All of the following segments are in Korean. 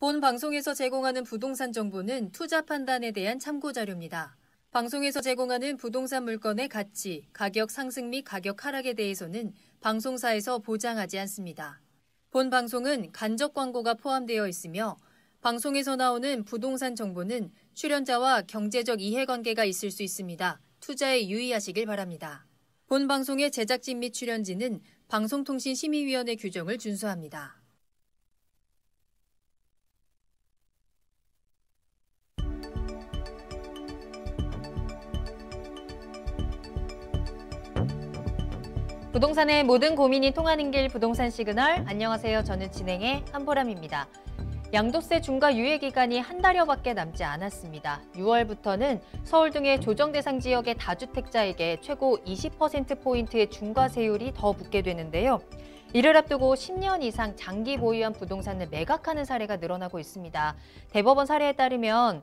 본 방송에서 제공하는 부동산 정보는 투자 판단에 대한 참고 자료입니다. 방송에서 제공하는 부동산 물건의 가치, 가격 상승 및 가격 하락에 대해서는 방송사에서 보장하지 않습니다. 본 방송은 간접 광고가 포함되어 있으며 방송에서 나오는 부동산 정보는 출연자와 경제적 이해관계가 있을 수 있습니다. 투자에 유의하시길 바랍니다. 본 방송의 제작진 및 출연진은 방송통신심의위원회 규정을 준수합니다. 부동산의 모든 고민이 통하는 길 부동산 시그널. 안녕하세요. 저는 진행의 한보람입니다. 양도세 중과 유예 기간이 한 달여밖에 남지 않았습니다. 6월부터는 서울 등의 조정 대상 지역의 다주택자에게 최고 20%포인트의 중과세율이 더 붙게 되는데요. 이를 앞두고 10년 이상 장기 보유한 부동산을 매각하는 사례가 늘어나고 있습니다. 대법원 사례에 따르면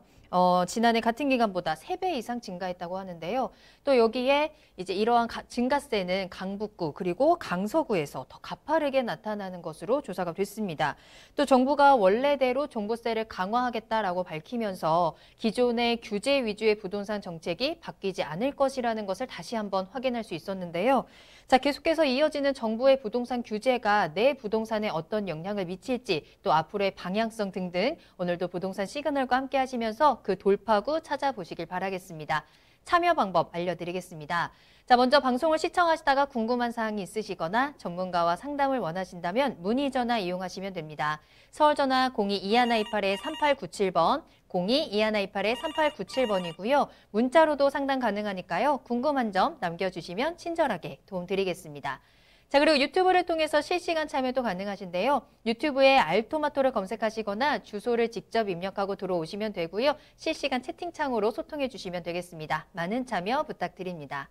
지난해 같은 기간보다 3배 이상 증가했다고 하는데요. 또 여기에 이제 이러한 증가세는 강북구 그리고 강서구에서 더 가파르게 나타나는 것으로 조사가 됐습니다. 또 정부가 원래대로 종부세를 강화하겠다라고 밝히면서 기존의 규제 위주의 부동산 정책이 바뀌지 않을 것이라는 것을 다시 한번 확인할 수 있었는데요. 자, 계속해서 이어지는 정부의 부동산 규제가 내 부동산에 어떤 영향을 미칠지 또 앞으로의 방향성 등등 오늘도 부동산 시그널과 함께 하시면서 그 돌파구 찾아보시길 바라겠습니다. 참여 방법 알려드리겠습니다. 자, 먼저 방송을 시청하시다가 궁금한 사항이 있으시거나 전문가와 상담을 원하신다면 문의 전화 이용하시면 됩니다. 서울 전화 02-2128-3897번, 02-2128-3897번이고요. 문자로도 상담 가능하니까요. 궁금한 점 남겨주시면 친절하게 도움드리겠습니다. 자, 그리고 유튜브를 통해서 실시간 참여도 가능하신데요. 유튜브에 알토마토를 검색하시거나 주소를 직접 입력하고 들어오시면 되고요. 실시간 채팅창으로 소통해 주시면 되겠습니다. 많은 참여 부탁드립니다.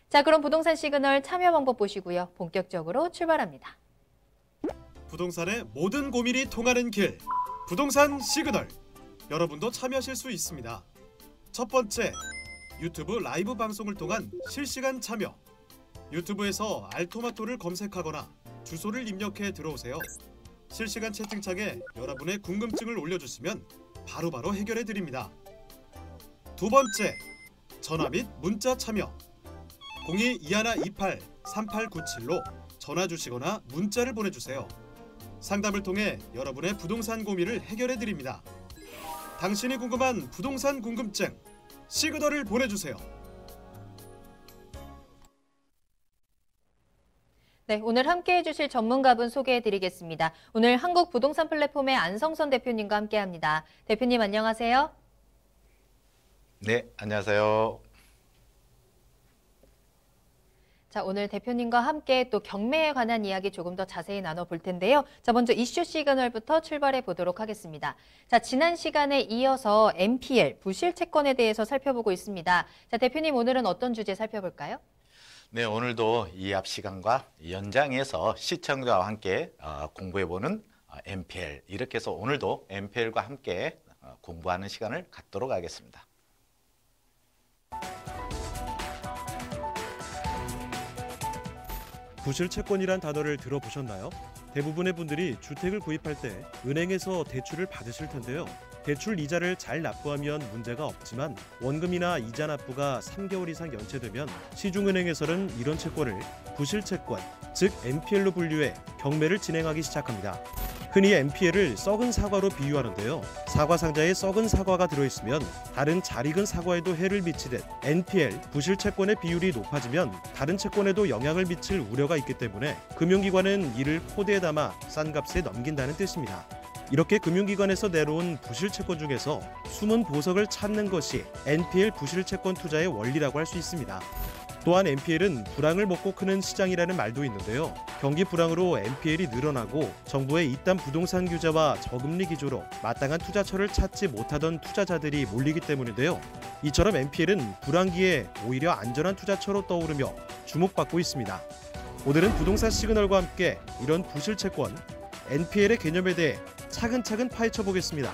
자, 그럼 부동산 시그널 참여 방법 보시고요. 본격적으로 출발합니다. 부동산의 모든 고민이 통하는 길, 부동산 시그널. 여러분도 참여하실 수 있습니다. 첫 번째, 유튜브 라이브 방송을 통한 실시간 참여. 유튜브에서 알토마토를 검색하거나 주소를 입력해 들어오세요. 실시간 채팅창에 여러분의 궁금증을 올려주시면 바로바로 해결해 드립니다. 두 번째, 전화 및 문자 참여. 02-2128-3897로 전화 주시거나 문자를 보내주세요. 상담을 통해 여러분의 부동산 고민을 해결해 드립니다. 당신이 궁금한 부동산 궁금증, 시그널을 보내주세요. 네, 오늘 함께해 주실 전문가분 소개해 드리겠습니다. 오늘 한국 부동산 플랫폼의 안성선 대표님과 함께합니다. 대표님 안녕하세요. 네, 안녕하세요. 자, 오늘 대표님과 함께 또 경매에 관한 이야기 조금 더 자세히 나눠볼 텐데요. 자, 먼저 이슈 시그널부터 출발해 보도록 하겠습니다. 자, 지난 시간에 이어서 NPL, 부실 채권에 대해서 살펴보고 있습니다. 자, 대표님 오늘은 어떤 주제 살펴볼까요? 네, 오늘도 이 앞 시간과 연장해서 시청자와 함께 공부해보는 NPL, 이렇게 해서 오늘도 NPL과 함께 공부하는 시간을 갖도록 하겠습니다. 부실 채권이란 단어를 들어보셨나요? 대부분의 분들이 주택을 구입할 때 은행에서 대출을 받으실 텐데요. 대출 이자를 잘 납부하면 문제가 없지만 원금이나 이자 납부가 3개월 이상 연체되면 시중은행에서는 이런 채권을 부실 채권, 즉 NPL로 분류해 경매를 진행하기 시작합니다. 흔히 NPL을 썩은 사과로 비유하는데요. 사과 상자에 썩은 사과가 들어있으면 다른 잘 익은 사과에도 해를 미치듯 NPL, 부실 채권의 비율이 높아지면 다른 채권에도 영향을 미칠 우려가 있기 때문에 금융기관은 이를 포대에 담아 싼 값에 넘긴다는 뜻입니다. 이렇게 금융기관에서 내놓은 부실 채권 중에서 숨은 보석을 찾는 것이 NPL 부실 채권 투자의 원리라고 할 수 있습니다. 또한 NPL은 불황을 먹고 크는 시장이라는 말도 있는데요. 경기 불황으로 NPL이 늘어나고 정부의 이딴 부동산 규제와 저금리 기조로 마땅한 투자처를 찾지 못하던 투자자들이 몰리기 때문인데요. 이처럼 NPL은 불황기에 오히려 안전한 투자처로 떠오르며 주목받고 있습니다. 오늘은 부동산 시그널과 함께 이런 부실 채권, NPL의 개념에 대해 차근차근 파헤쳐 보겠습니다.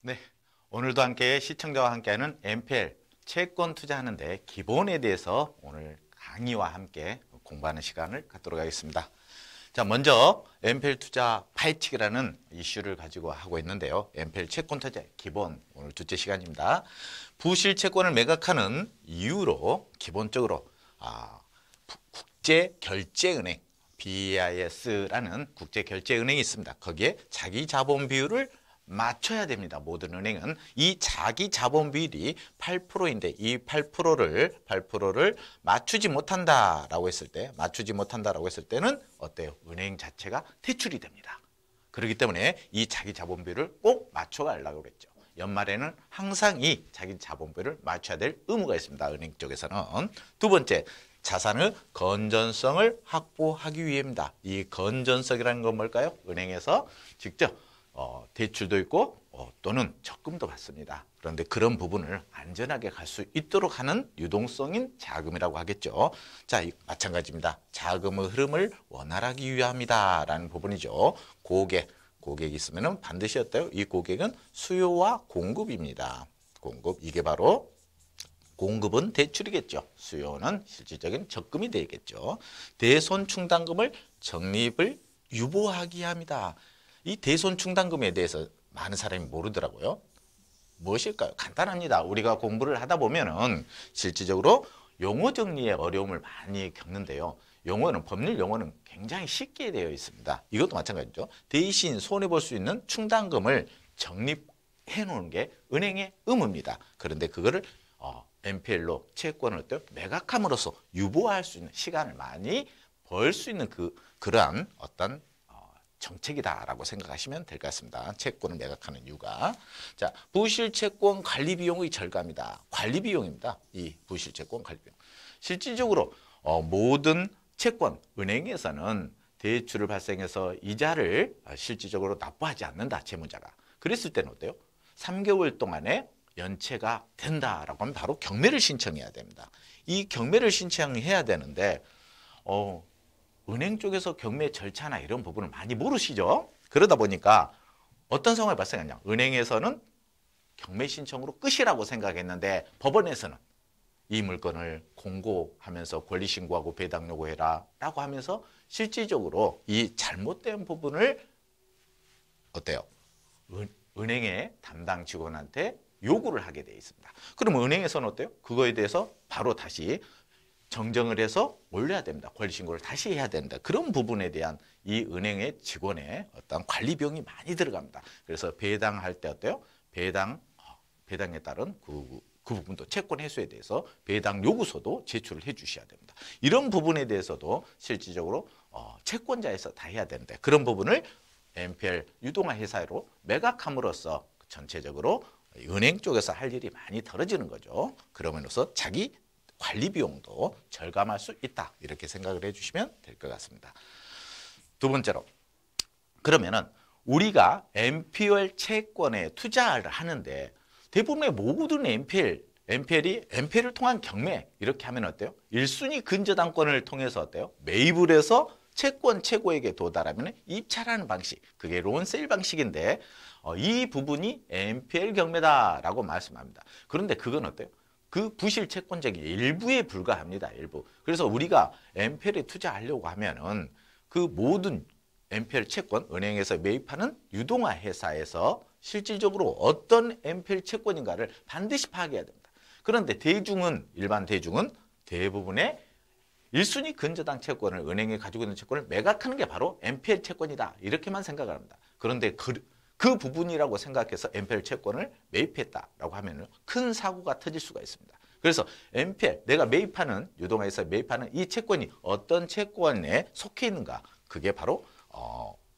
네, 오늘도 함께 시청자와 함께하는 NPL 채권 투자하는데 기본에 대해서 오늘 강의와 함께 공부하는 시간을 갖도록 하겠습니다. 자, 먼저 NPL 투자 파헤치기라는 이슈를 가지고 하고 있는데요. NPL 채권 투자의 기본, 오늘 둘째 시간입니다. 부실 채권을 매각하는 이유로 기본적으로 국제결제은행, BIS라는 국제결제은행이 있습니다. 거기에 자기 자본 비율을 맞춰야 됩니다. 모든 은행은 이 자기 자본 비율이 8%인데 이 8%를 맞추지 못한다라고 했을 때는 어때요? 은행 자체가 퇴출이 됩니다. 그렇기 때문에 이 자기 자본 비율을 꼭 맞춰가려고 그랬죠. 연말에는 항상 이 자기 자본 비율을 맞춰야 될 의무가 있습니다. 은행 쪽에서는. 두 번째, 자산의 건전성을 확보하기 위해입니다. 이 건전성이라는 건 뭘까요? 은행에서 직접 대출도 있고 또는 적금도 받습니다. 그런데 그런 부분을 안전하게 갈 수 있도록 하는 유동성인 자금이라고 하겠죠. 자, 마찬가지입니다. 자금의 흐름을 원활하게 위함이다라는 부분이죠. 고객이 있으면 반드시 어때요? 이 고객은 수요와 공급입니다. 공급, 이게 바로 공급은 대출이겠죠. 수요는 실질적인 적금이 되겠죠. 대손충당금을 적립을 유보하게 합니다. 이 대손충당금에 대해서 많은 사람이 모르더라고요. 무엇일까요? 간단합니다. 우리가 공부를 하다 보면은 실질적으로 용어 정리에 어려움을 많이 겪는데요. 법률 용어는 굉장히 쉽게 되어 있습니다. 이것도 마찬가지죠. 대신 손해볼 수 있는 충당금을 적립해 놓은 게 은행의 의무입니다. 그런데 그거를 NPL로 채권을 매각함으로써 유보할 수 있는 시간을 많이 벌 수 있는 그러한 어떤 정책이다라고 생각하시면 될 것 같습니다. 채권을 매각하는 이유가. 자, 부실채권 관리비용의 절감이다. 관리비용입니다. 이 부실채권 관리비용. 실질적으로 모든 채권, 은행에서는 대출을 발생해서 이자를 실질적으로 납부하지 않는다. 채무자가. 그랬을 때는 어때요? 3개월 동안에 연체가 된다라고 하면 바로 경매를 신청해야 됩니다. 이 경매를 신청해야 되는데 은행 쪽에서 경매 절차나 이런 부분을 많이 모르시죠? 그러다 보니까 어떤 상황이 발생하냐? 은행에서는 경매 신청으로 끝이라고 생각했는데 법원에서는 이 물건을 공고하면서 권리신고하고 배당 요구해라 라고 하면서 실질적으로 이 잘못된 부분을 어때요? 은행의 담당 직원한테 요구를 하게 되어 있습니다. 그럼 은행에서는 어때요? 그거에 대해서 바로 다시 정정을 해서 올려야 됩니다. 권리신고를 다시 해야 된다. 그런 부분에 대한 이 은행의 직원의 어떤 관리비용이 많이 들어갑니다. 그래서 배당할 때 어때요? 배당에 따른 그 부분도 채권 회수에 대해서 배당 요구서도 제출을 해 주셔야 됩니다. 이런 부분에 대해서도 실질적으로 채권자에서 다 해야 되는데 그런 부분을 NPL 유동화 회사로 매각함으로써 전체적으로 은행 쪽에서 할 일이 많이 덜어지는 거죠. 그러면서 자기 관리 비용도 절감할 수 있다. 이렇게 생각을 해주시면 될 것 같습니다. 두 번째로, 그러면은 우리가 NPL 채권에 투자를 하는데 대부분의 모든 NPL을 통한 경매 이렇게 하면 어때요? 1순위 근저당권을 통해서 어때요? 매입을 해서 채권 최고액에 도달하면 입찰하는 방식, 그게 론세일 방식인데 이 부분이 NPL 경매다라고 말씀합니다. 그런데 그건 어때요? 그 부실 채권적인 일부에 불과합니다. 일부. 그래서 우리가 NPL에 투자하려고 하면은 그 모든 NPL 채권, 은행에서 매입하는 유동화 회사에서 실질적으로 어떤 NPL 채권인가를 반드시 파악해야 됩니다. 그런데 일반 대중은 대부분의 1순위 근저당 채권을 은행에 가지고 있는 채권을 매각하는 게 바로 NPL 채권이다. 이렇게만 생각을 합니다. 그런데 그 부분이라고 생각해서 NPL 채권을 매입했다라고 하면 큰 사고가 터질 수가 있습니다. 그래서 NPL, 내가 매입하는, 유동화에서 매입하는 이 채권이 어떤 채권에 속해 있는가, 그게 바로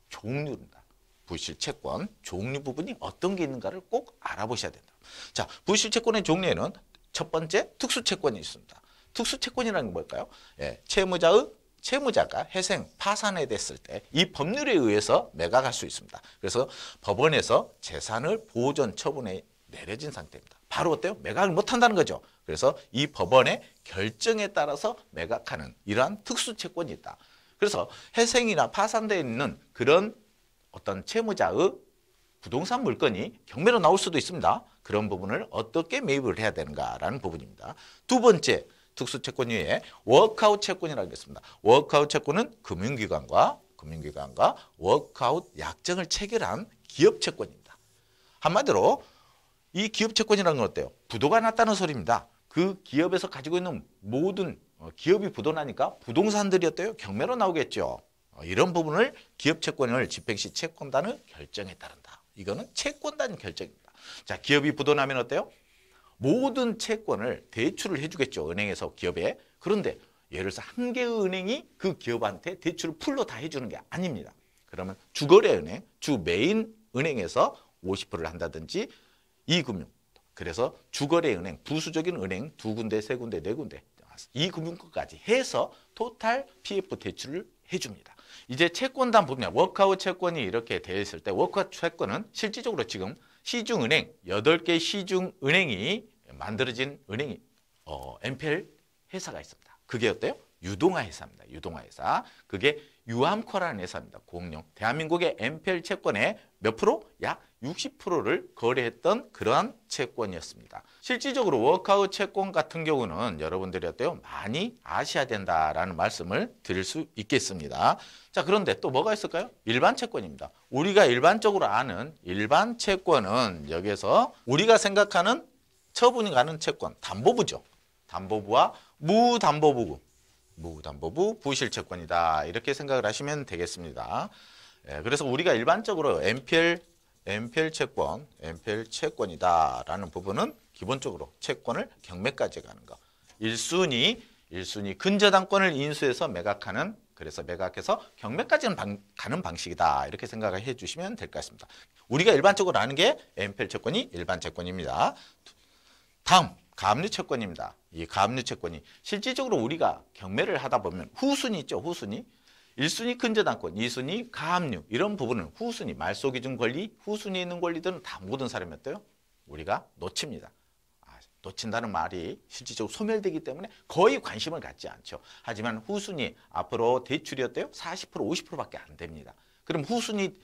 종류입니다. 부실 채권, 종류 부분이 어떤 게 있는가를 꼭 알아보셔야 된다. 자, 부실 채권의 종류에는 첫 번째 특수채권이 있습니다. 특수채권이라는 게 뭘까요? 예, 채무자가 회생, 파산에 됐을 때 이 법률에 의해서 매각할 수 있습니다. 그래서 법원에서 재산을 보존 처분에 내려진 상태입니다. 바로 어때요? 매각을 못한다는 거죠. 그래서 이 법원의 결정에 따라서 매각하는 이러한 특수채권이 있다. 그래서 회생이나 파산되어 있는 그런 어떤 채무자의 부동산 물건이 경매로 나올 수도 있습니다. 그런 부분을 어떻게 매입을 해야 되는가라는 부분입니다. 두 번째, 특수채권 외에 워크아웃 채권이라고 했습니다. 워크아웃 채권은 금융기관과 워크아웃 약정을 체결한 기업 채권입니다. 한마디로 이 기업 채권이라는 건 어때요? 부도가 났다는 소리입니다. 그 기업에서 가지고 있는 모든 기업이 부도나니까 부동산들이 어때요? 경매로 나오겠죠. 이런 부분을 기업 채권을 집행 시 채권단의 결정에 따른다. 이거는 채권단 결정입니다. 자, 기업이 부도나면 어때요? 모든 채권을 대출을 해주겠죠. 은행에서 기업에. 그런데 예를 들어서 한 개의 은행이 그 기업한테 대출을 풀로 다 해주는 게 아닙니다. 그러면 주거래은행, 주 메인 은행에서 50%를 한다든지 이금융, 그래서 주거래은행, 부수적인 은행 2군데, 3군데, 4군데 이금융권까지 해서 토탈 PF 대출을 해줍니다. 이제 채권단 부분이야. 워크아웃 채권이 이렇게 되어 있을 때 워크아웃 채권은 실질적으로 지금 시중은행 8개 시중은행이 만들어진 은행이 NPL 회사가 있습니다. 그게 어때요? 유동화 회사입니다. 유동화 회사. 그게 유암코라는 회사입니다. 공룡. 대한민국의 NPL 채권의 몇 프로? 약 60%를 거래했던 그러한 채권이었습니다. 실질적으로 워크아웃 채권 같은 경우는 여러분들이 어때요? 많이 아셔야 된다라는 말씀을 드릴 수 있겠습니다. 자, 그런데 또 뭐가 있을까요? 일반 채권입니다. 우리가 일반적으로 아는 일반 채권은 여기에서 우리가 생각하는 처분이 가는 채권, 담보부죠. 담보부와 무담보부, 부실채권이다. 이렇게 생각을 하시면 되겠습니다. 그래서 우리가 일반적으로 NPL 채권이다라는 부분은 기본적으로 채권을 경매까지 가는 거. 1순위 근저당권을 인수해서 매각하는, 그래서 매각해서 경매까지는 가는 방식이다. 이렇게 생각을 해주시면 될 것 같습니다. 우리가 일반적으로 아는 게 NPL 채권이 일반 채권입니다. 다음 가압류 채권입니다. 이 가압류 채권이 실질적으로 우리가 경매를 하다 보면 후순위 있죠. 후순위. 1순위 근저당권, 2순위 가압류 이런 부분은 후순위, 말소기준 권리, 후순위에 있는 권리들은 다 모든 사람이 어때요? 우리가 놓칩니다. 놓친다는 말이 실질적으로 소멸되기 때문에 거의 관심을 갖지 않죠. 하지만 후순위 앞으로 대출이 어때요? 40%, 50%밖에 안 됩니다. 그럼 후순위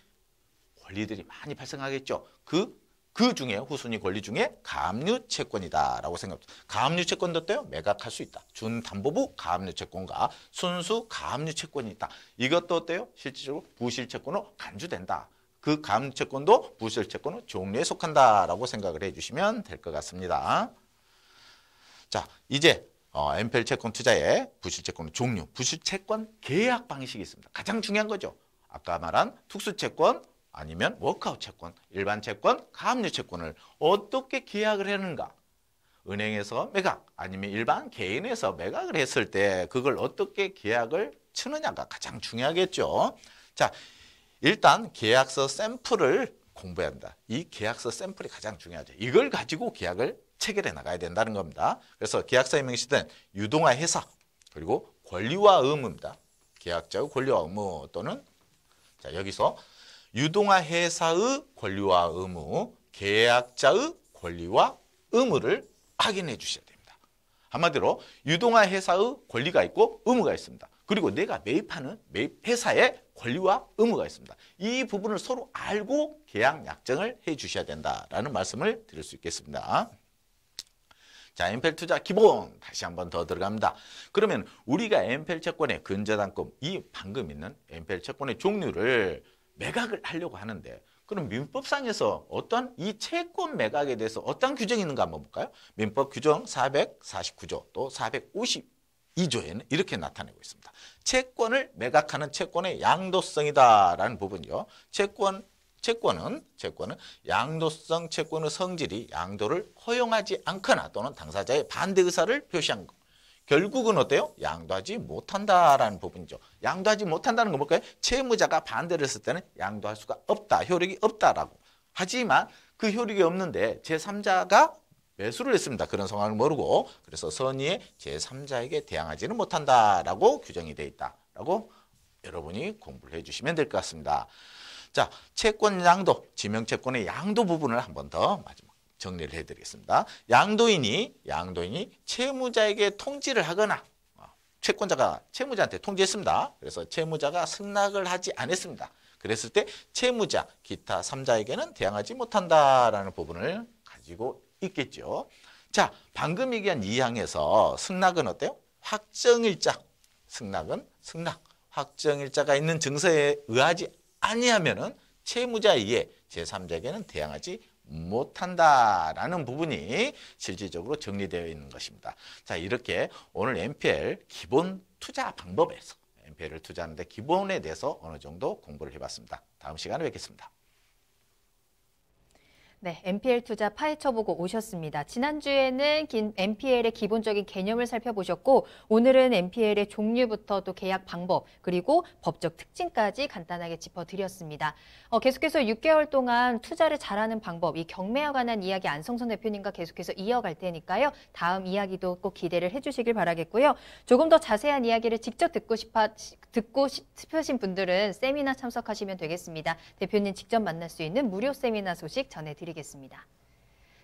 권리들이 많이 발생하겠죠. 그 중에 후순위 권리 중에 가압류 채권이다라고 생각합니다. 가압류 채권도 어때요? 매각할 수 있다. 준담보부 가압류 채권과 순수 가압류 채권이 있다. 이것도 어때요? 실질적으로 부실 채권으로 간주된다. 그 가압류 채권도 부실 채권의 종류에 속한다라고 생각을 해주시면 될 것 같습니다. 자, 이제 NPL 채권 투자의 부실 채권의 종류, 부실 채권 계약 방식이 있습니다. 가장 중요한 거죠. 아까 말한 특수 채권, 아니면 워크아웃 채권, 일반 채권, 가압류 채권을 어떻게 계약을 하는가? 은행에서 매각, 아니면 일반 개인에서 매각을 했을 때 그걸 어떻게 계약을 치느냐가 가장 중요하겠죠. 자, 일단 계약서 샘플을 공부해야 합니다. 이 계약서 샘플이 가장 중요하죠. 이걸 가지고 계약을 체결해 나가야 된다는 겁니다. 그래서 계약서에 명시된 유동화 회사, 그리고 권리와 의무입니다. 계약자의 권리와 의무 또는 자, 여기서 유동화 회사의 권리와 의무, 계약자의 권리와 의무를 확인해 주셔야 됩니다. 한마디로 유동화 회사의 권리가 있고 의무가 있습니다. 그리고 내가 매입하는 매입 회사의 권리와 의무가 있습니다. 이 부분을 서로 알고 계약 약정을 해 주셔야 된다라는 말씀을 드릴 수 있겠습니다. 자, NPL 투자 기본 다시 한번 더 들어갑니다. 그러면 우리가 NPL 채권의 근저당권, 이 방금 있는 NPL 채권의 종류를 매각을 하려고 하는데 그럼 민법상에서 어떤 이 채권 매각에 대해서 어떤 규정이 있는가 한번 볼까요? 민법 규정 449조 또 452조에는 이렇게 나타내고 있습니다. 채권을 매각하는 채권의 양도성이다라는 부분이요. 채권은 양도성 채권의 성질이 양도를 허용하지 않거나 또는 당사자의 반대 의사를 표시한 것. 결국은 어때요? 양도하지 못한다라는 부분이죠. 양도하지 못한다는 건 뭘까요? 채무자가 반대를 했을 때는 양도할 수가 없다, 효력이 없다라고. 하지만 그 효력이 없는데 제3자가 매수를 했습니다. 그런 상황을 모르고 그래서 선의의 제3자에게 대항하지는 못한다라고 규정이 되어 있다라고 여러분이 공부를 해주시면 될 것 같습니다. 자, 채권 양도, 지명채권의 양도 부분을 한 번 더 마지막 정리를 해드리겠습니다. 양도인이 채무자에게 통지를 하거나 채권자가 채무자한테 통지했습니다. 그래서 채무자가 승낙을 하지 않았습니다. 그랬을 때 채무자, 기타 3자에게는 대항하지 못한다라는 부분을 가지고 있겠죠. 자, 방금 얘기한 2항에서 승낙은 어때요? 확정일자. 승낙은 승낙. 확정일자가 있는 증서에 의하지 아니하면은 채무자에게 제3자에게는 대항하지 못한다라는 부분이 실질적으로 정리되어 있는 것입니다. 자, 이렇게 오늘 NPL 기본 투자 방법에서 NPL을 투자하는데 기본에 대해서 어느 정도 공부를 해봤습니다. 다음 시간에 뵙겠습니다. 네, NPL 투자 파헤쳐보고 오셨습니다. 지난주에는 NPL의 기본적인 개념을 살펴보셨고 오늘은 NPL의 종류부터 또 계약 방법 그리고 법적 특징까지 간단하게 짚어드렸습니다. 계속해서 6개월 동안 투자를 잘하는 방법, 이 경매와 관한 이야기 안성선 대표님과 계속해서 이어갈 테니까요. 다음 이야기도 꼭 기대를 해주시길 바라겠고요. 조금 더 자세한 이야기를 직접 듣고 싶으신 분들은 세미나 참석하시면 되겠습니다. 대표님 직접 만날 수 있는 무료 세미나 소식 전해드리겠습니다.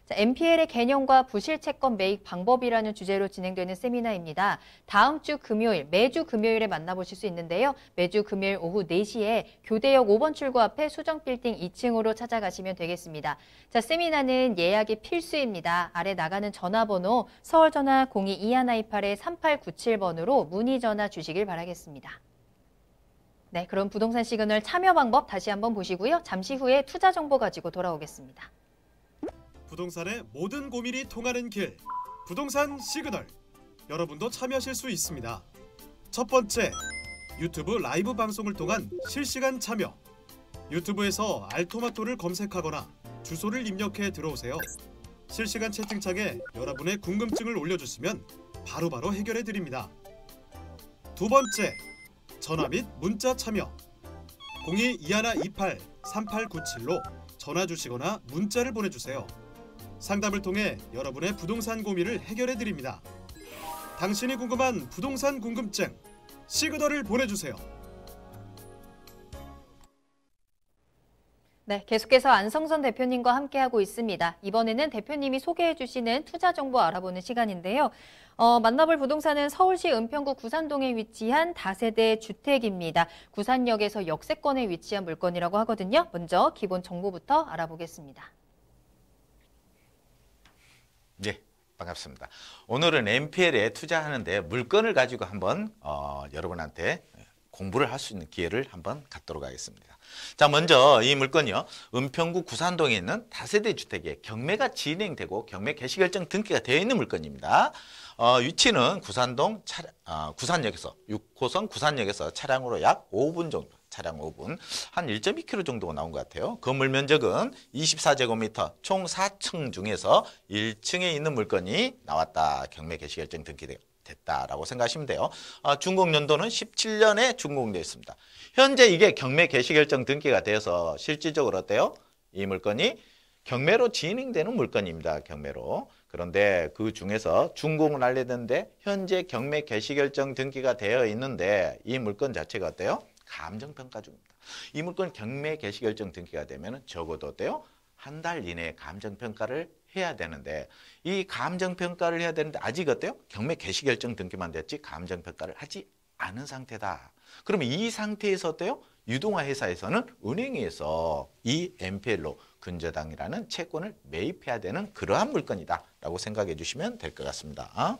자, NPL의 개념과 부실 채권 매입 방법이라는 주제로 진행되는 세미나입니다. 다음 주 금요일, 매주 금요일에 만나보실 수 있는데요. 매주 금요일 오후 4시에 교대역 5번 출구 앞에 수정빌딩 2층으로 찾아가시면 되겠습니다. 자, 세미나는 예약이 필수입니다. 아래 나가는 전화번호 서울전화 02-2128-3897번으로 문의 전화 주시길 바라겠습니다. 네, 그럼 부동산 시그널 참여 방법 다시 한번 보시고요. 잠시 후에 투자 정보 가지고 돌아오겠습니다. 부동산의 모든 고민이 통하는 길, 부동산 시그널. 여러분도 참여하실 수 있습니다. 첫 번째, 유튜브 라이브 방송을 통한 실시간 참여. 유튜브에서 알토마토를 검색하거나 주소를 입력해 들어오세요. 실시간 채팅창에 여러분의 궁금증을 올려주시면 바로바로 해결해 드립니다. 두 번째, 전화 및 문자 참여. 02-2128-3897로 전화 주시거나 문자를 보내주세요. 상담을 통해 여러분의 부동산 고민을 해결해 드립니다. 당신이 궁금한 부동산 궁금증, 시그널을 보내주세요. 네, 계속해서 안성선 대표님과 함께하고 있습니다. 이번에는 대표님이 소개해 주시는 투자 정보 알아보는 시간인데요. 만나볼 부동산은 서울시 은평구 구산동에 위치한 다세대 주택입니다. 구산역에서 역세권에 위치한 물건이라고 하거든요. 먼저 기본 정보부터 알아보겠습니다. 네, 반갑습니다. 오늘은 NPL에 투자하는데 물건을 가지고 한번 여러분한테 공부를 할 수 있는 기회를 한번 갖도록 하겠습니다. 자, 먼저 이 물건이요. 은평구 구산동에 있는 다세대 주택에 경매가 진행되고 경매 개시결정 등기가 되어 있는 물건입니다. 위치는 구산동 구산역에서 6호선 구산역에서 차량으로 약 5분 정도, 차량 5분, 한 1.2km 정도가 나온 것 같아요. 건물 면적은 24제곱미터, 총 4층 중에서 1층에 있는 물건이 나왔다. 경매 개시결정 등기됐다라고 생각하시면 돼요. 준공 연도는 17년에 준공되어 있습니다. 현재 이게 경매 개시결정 등기가 되어서 실질적으로 어때요? 이 물건이 경매로 진행되는 물건입니다. 경매로. 그런데 그 중에서 준공을 하려야 되는데 현재 경매 개시결정 등기가 되어 있는데 이 물건 자체가 어때요? 감정평가 중입니다. 이 물건 경매 개시결정 등기가 되면 적어도 어때요? 한 달 이내에 감정평가를 해야 되는데 이 감정평가를 해야 되는데 아직 어때요? 경매 개시결정 등기만 됐지 감정평가를 하지 않은 상태다. 그러면 이 상태에서 어때요? 유동화 회사에서는 은행에서 이 NPL로 근저당이라는 채권을 매입해야 되는 그러한 물건이다 라고 생각해 주시면 될 것 같습니다.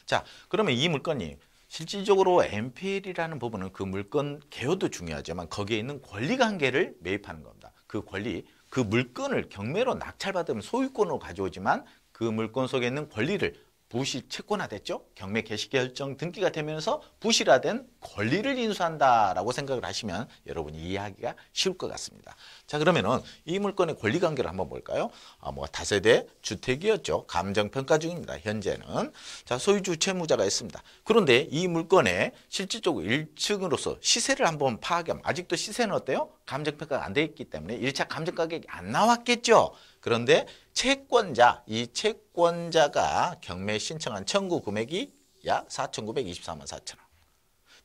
자, 그러면 이 물건이 실질적으로 NPL이라는 부분은 그 물건 개요도 중요하지만 거기에 있는 권리관계를 매입하는 겁니다. 그 권리, 그 물건을 경매로 낙찰받으면 소유권으로 가져오지만 그 물건 속에 있는 권리를 부실 채권화됐죠. 경매 개시결정 등기가 되면서 부실화된 권리를 인수한다라고 생각을 하시면 여러분이 이해하기가 쉬울 것 같습니다. 자, 그러면은 이 물건의 권리관계를 한번 볼까요? 다세대 주택이었죠. 감정평가 중입니다. 현재는. 자, 소유주 채무자가 있습니다. 그런데 이 물건의 실질적으로 1층으로서 시세를 한번 파악하면 아직도 시세는 어때요? 감정평가가 안 돼 있기 때문에 1차 감정가격이 안 나왔겠죠. 그런데 채권자, 이 채권자가 경매 신청한 청구 금액이 약 4,924만 4천 원.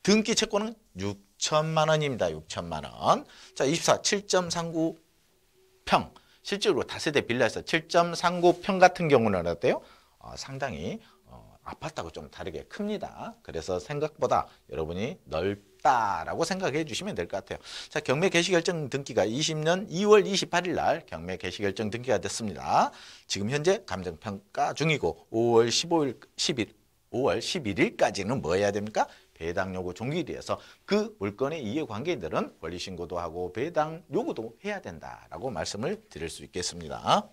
등기 채권은 6천만 원입니다. 6천만 원. 자, 24, 7.39평. 실제로 다세대 빌라에서 7.39평 같은 경우는 어때요? 상당히 아파트하고 좀 다르게 큽니다. 그래서 생각보다 여러분이 있다라고 생각해 주시면 될 것 같아요. 자, 경매 개시결정 등기가 20년 2월 28일 날 경매 개시결정 등기가 됐습니다. 지금 현재 감정평가 중이고 5월 11일까지는 뭐 해야 됩니까? 배당 요구 종결이어서 그 물건의 이해관계인들은 권리신고도 하고 배당 요구도 해야 된다라고 말씀을 드릴 수 있겠습니다.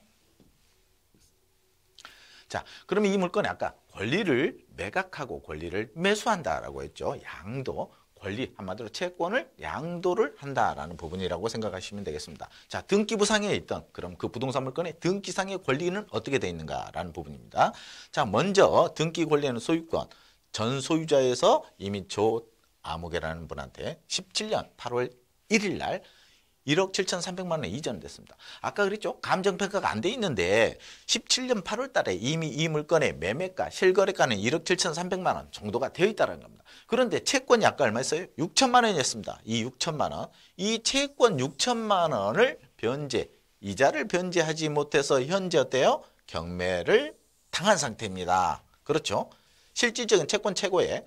자, 그러면 이 물건에 아까 권리를 매각하고 권리를 매수한다라고 했죠. 양도, 권리, 한마디로 채권을 양도를 한다라는 부분이라고 생각하시면 되겠습니다. 자, 등기부상에 있던 그럼 그 부동산 물건의 등기상의 권리는 어떻게 되어 있는가라는 부분입니다. 자, 먼저 등기 권리는 소유권, 전 소유자에서 이미 조 아무개라는 분한테 17년 8월 1일 날 1억 7,300만 원 이전됐습니다. 아까 그랬죠? 감정평가가 안 돼 있는데 17년 8월 달에 이미 이 물건의 매매가, 실거래가는 1억 7,300만 원 정도가 되어 있다는 겁니다. 그런데 채권이 아까 얼마였어요? 6천만 원이었습니다. 이 6천만 원. 이 채권 6천만 원을 변제, 이자를 변제하지 못해서 현재 어때요? 경매를 당한 상태입니다. 그렇죠? 실질적인 채권 최고액은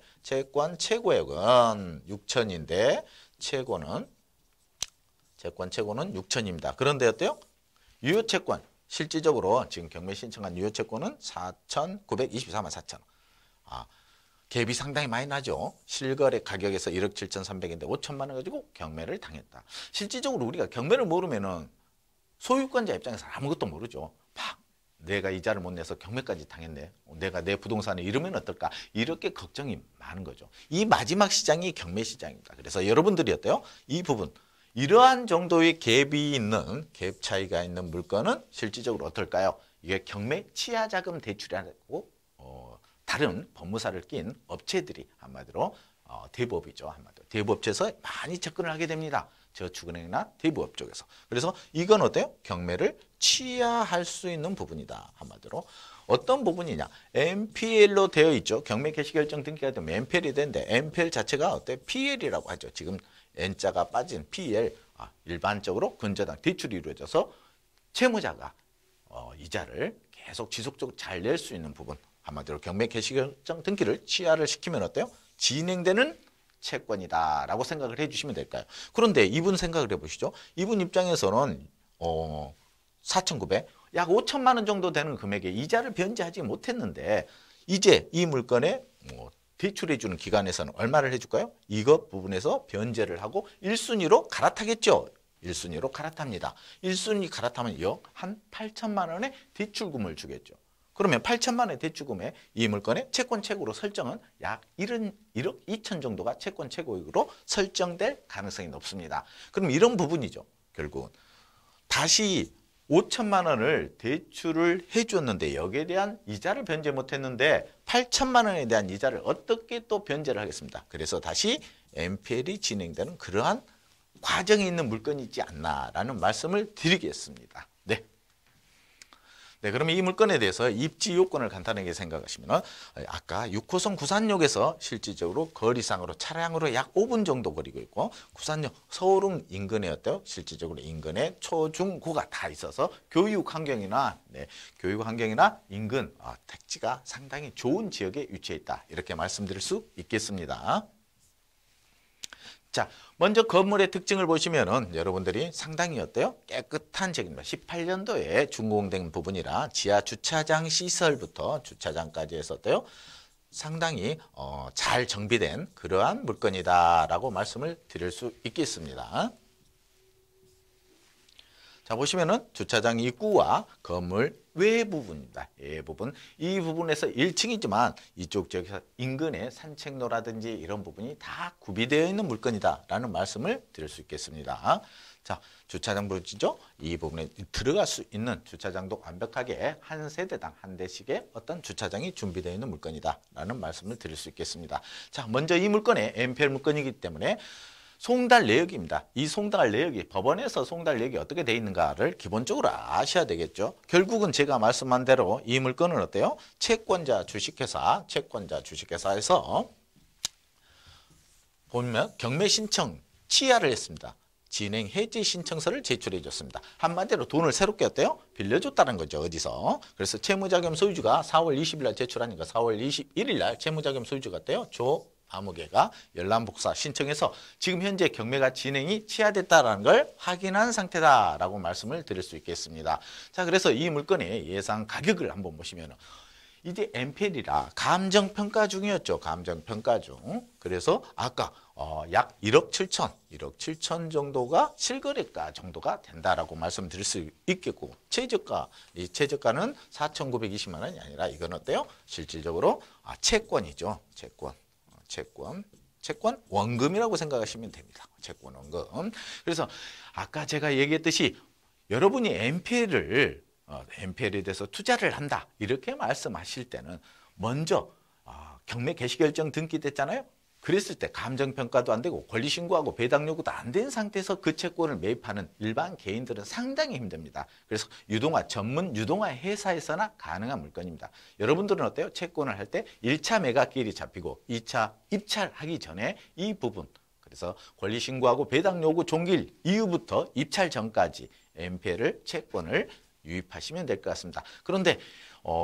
6천인데 채권 최고는 6천입니다. 그런데 어때요? 유효채권 실질적으로 지금 경매 신청한 유효채권은 4,924만 4천 원. 갭이 상당히 많이 나죠. 실거래 가격에서 1억 7,300인데 5천만 원 가지고 경매를 당했다. 실질적으로 우리가 경매를 모르면은 소유권자 입장에서 아무것도 모르죠. 내가 이자를 못 내서 경매까지 당했네. 내가 내 부동산을 잃으면 어떨까? 이렇게 걱정이 많은 거죠. 이 마지막 시장이 경매 시장입니다. 그래서 여러분들이 어때요? 이 부분, 이러한 정도의 갭이 있는, 갭 차이가 있는 물건은 실질적으로 어떨까요? 이게 경매 치하자금 대출이라고 다른 법무사를 낀 업체들이 한마디로 대부업이죠. 한마디로 대부업체에서 많이 접근을 하게 됩니다. 저축은행이나 대부업 쪽에서. 그래서 이건 어때요? 경매를 취하할 수 있는 부분이다. 한마디로. 어떤 부분이냐? NPL로 되어 있죠. 경매 개시결정 등기가 되면 NPL이 되는데 NPL 자체가 어때? PL이라고 하죠. 지금 N자가 빠진 PL. 일반적으로 근저당 대출이 이루어져서 채무자가 이자를 계속 지속적으로 잘 낼 수 있는 부분. 한마디로 경매 개시결정 등기를 취하를 시키면 어때요? 진행되는 채권이다라고 생각을 해주시면 될까요? 그런데 이분 생각을 해보시죠. 이분 입장에서는 4,900, 약 5천만 원 정도 되는 금액에 이자를 변제하지 못했는데 이제 이 물건에 대출해주는 기관에서는 얼마를 해줄까요? 이것 부분에서 변제를 하고 1순위로 갈아타겠죠. 1순위로 갈아탑니다. 1순위 갈아타면 한 8천만 원의 대출금을 주겠죠. 그러면 8천만 원의 대출금에 이 물건의 채권 최고로 설정은 약 1억 2천 정도가 채권 최고액으로 설정될 가능성이 높습니다. 그럼 이런 부분이죠. 결국은 다시 5천만 원을 대출을 해주었는데 여기에 대한 이자를 변제 못했는데 8천만 원에 대한 이자를 어떻게 또 변제를 하겠습니다. 그래서 다시 NPL이 진행되는 그러한 과정이 있는 물건이 있지 않나라는 말씀을 드리겠습니다. 네, 그러면 이 물건에 대해서 입지 요건을 간단하게 생각하시면 아까 6호선 구산역에서 실질적으로 거리상으로 차량으로 약 5분 정도 거리고 있고 구산역 서울은 인근에 어때요? 실질적으로 인근에 초중고가 다 있어서 교육 환경이나 인근 택지가 상당히 좋은 지역에 위치해 있다. 이렇게 말씀드릴 수 있겠습니다. 자, 먼저 건물의 특징을 보시면은 여러분들이 상당히 어때요? 깨끗한 지역입니다. 18년도에 준공된 부분이라 지하 주차장 시설부터 주차장까지 해서 어때요? 상당히 잘 정비된 그러한 물건이다라고 말씀을 드릴 수 있겠습니다. 자, 보시면은 주차장 입구와 건물 외부분입니다. 외부분. 이 부분에서 1층이지만 이쪽 지역에서 인근의 산책로라든지 이런 부분이 다 구비되어 있는 물건이다라는 말씀을 드릴 수 있겠습니다. 자, 주차장 보시죠? 이 부분에 들어갈 수 있는 주차장도 완벽하게 한 세대당 한 대씩의 어떤 주차장이 준비되어 있는 물건이다라는 말씀을 드릴 수 있겠습니다. 자, 먼저 이 물건의 NPL 물건이기 때문에 송달 내역입니다. 이 송달 내역이 법원에서 송달 내역이 어떻게 되어 있는가를 기본적으로 아셔야 되겠죠. 결국은 제가 말씀한 대로 이 물건은 어때요? 채권자 주식회사에서 보면 경매 신청 취하를 했습니다. 진행 해지 신청서를 제출해 줬습니다. 한마디로 돈을 새롭게 어때요? 빌려줬다는 거죠. 어디서? 그래서 채무자금 소유주가 4월 20일 날 제출하니까 4월 21일 날 채무자금 소유주가 어때요? 조 20개가 열람복사 신청해서 지금 현재 경매가 진행이 취하됐다는 걸 확인한 상태다라고 말씀을 드릴 수 있겠습니다. 자, 그래서 이 물건의 예상 가격을 한번 보시면 이제 MPL이라 감정평가 중이었죠. 감정평가 중. 그래서 아까 약 1억 7천 정도가 실거래가 정도가 된다라고 말씀드릴 수 있겠고, 최저가, 이 최저가는 4,920만 원이 아니라 이건 어때요? 실질적으로 채권이죠. 채권 원금이라고 생각하시면 됩니다. 채권 원금. 그래서 아까 제가 얘기했듯이 여러분이 MPL에 대해서 투자를 한다 이렇게 말씀하실 때는 먼저 경매 개시결정 등기됐잖아요. 그랬을 때 감정평가도 안 되고 권리신고하고 배당 요구도 안 된 상태에서 그 채권을 매입하는 일반 개인들은 상당히 힘듭니다. 그래서 전문 유동화 회사에서나 가능한 물건입니다. 여러분들은 어때요? 채권을 할 때 1차 매각기일이 잡히고 2차 입찰하기 전에 이 부분, 그래서 권리신고하고 배당 요구 종기일 이후부터 입찰 전까지 MPL을 채권을 유입하시면 될 것 같습니다. 그런데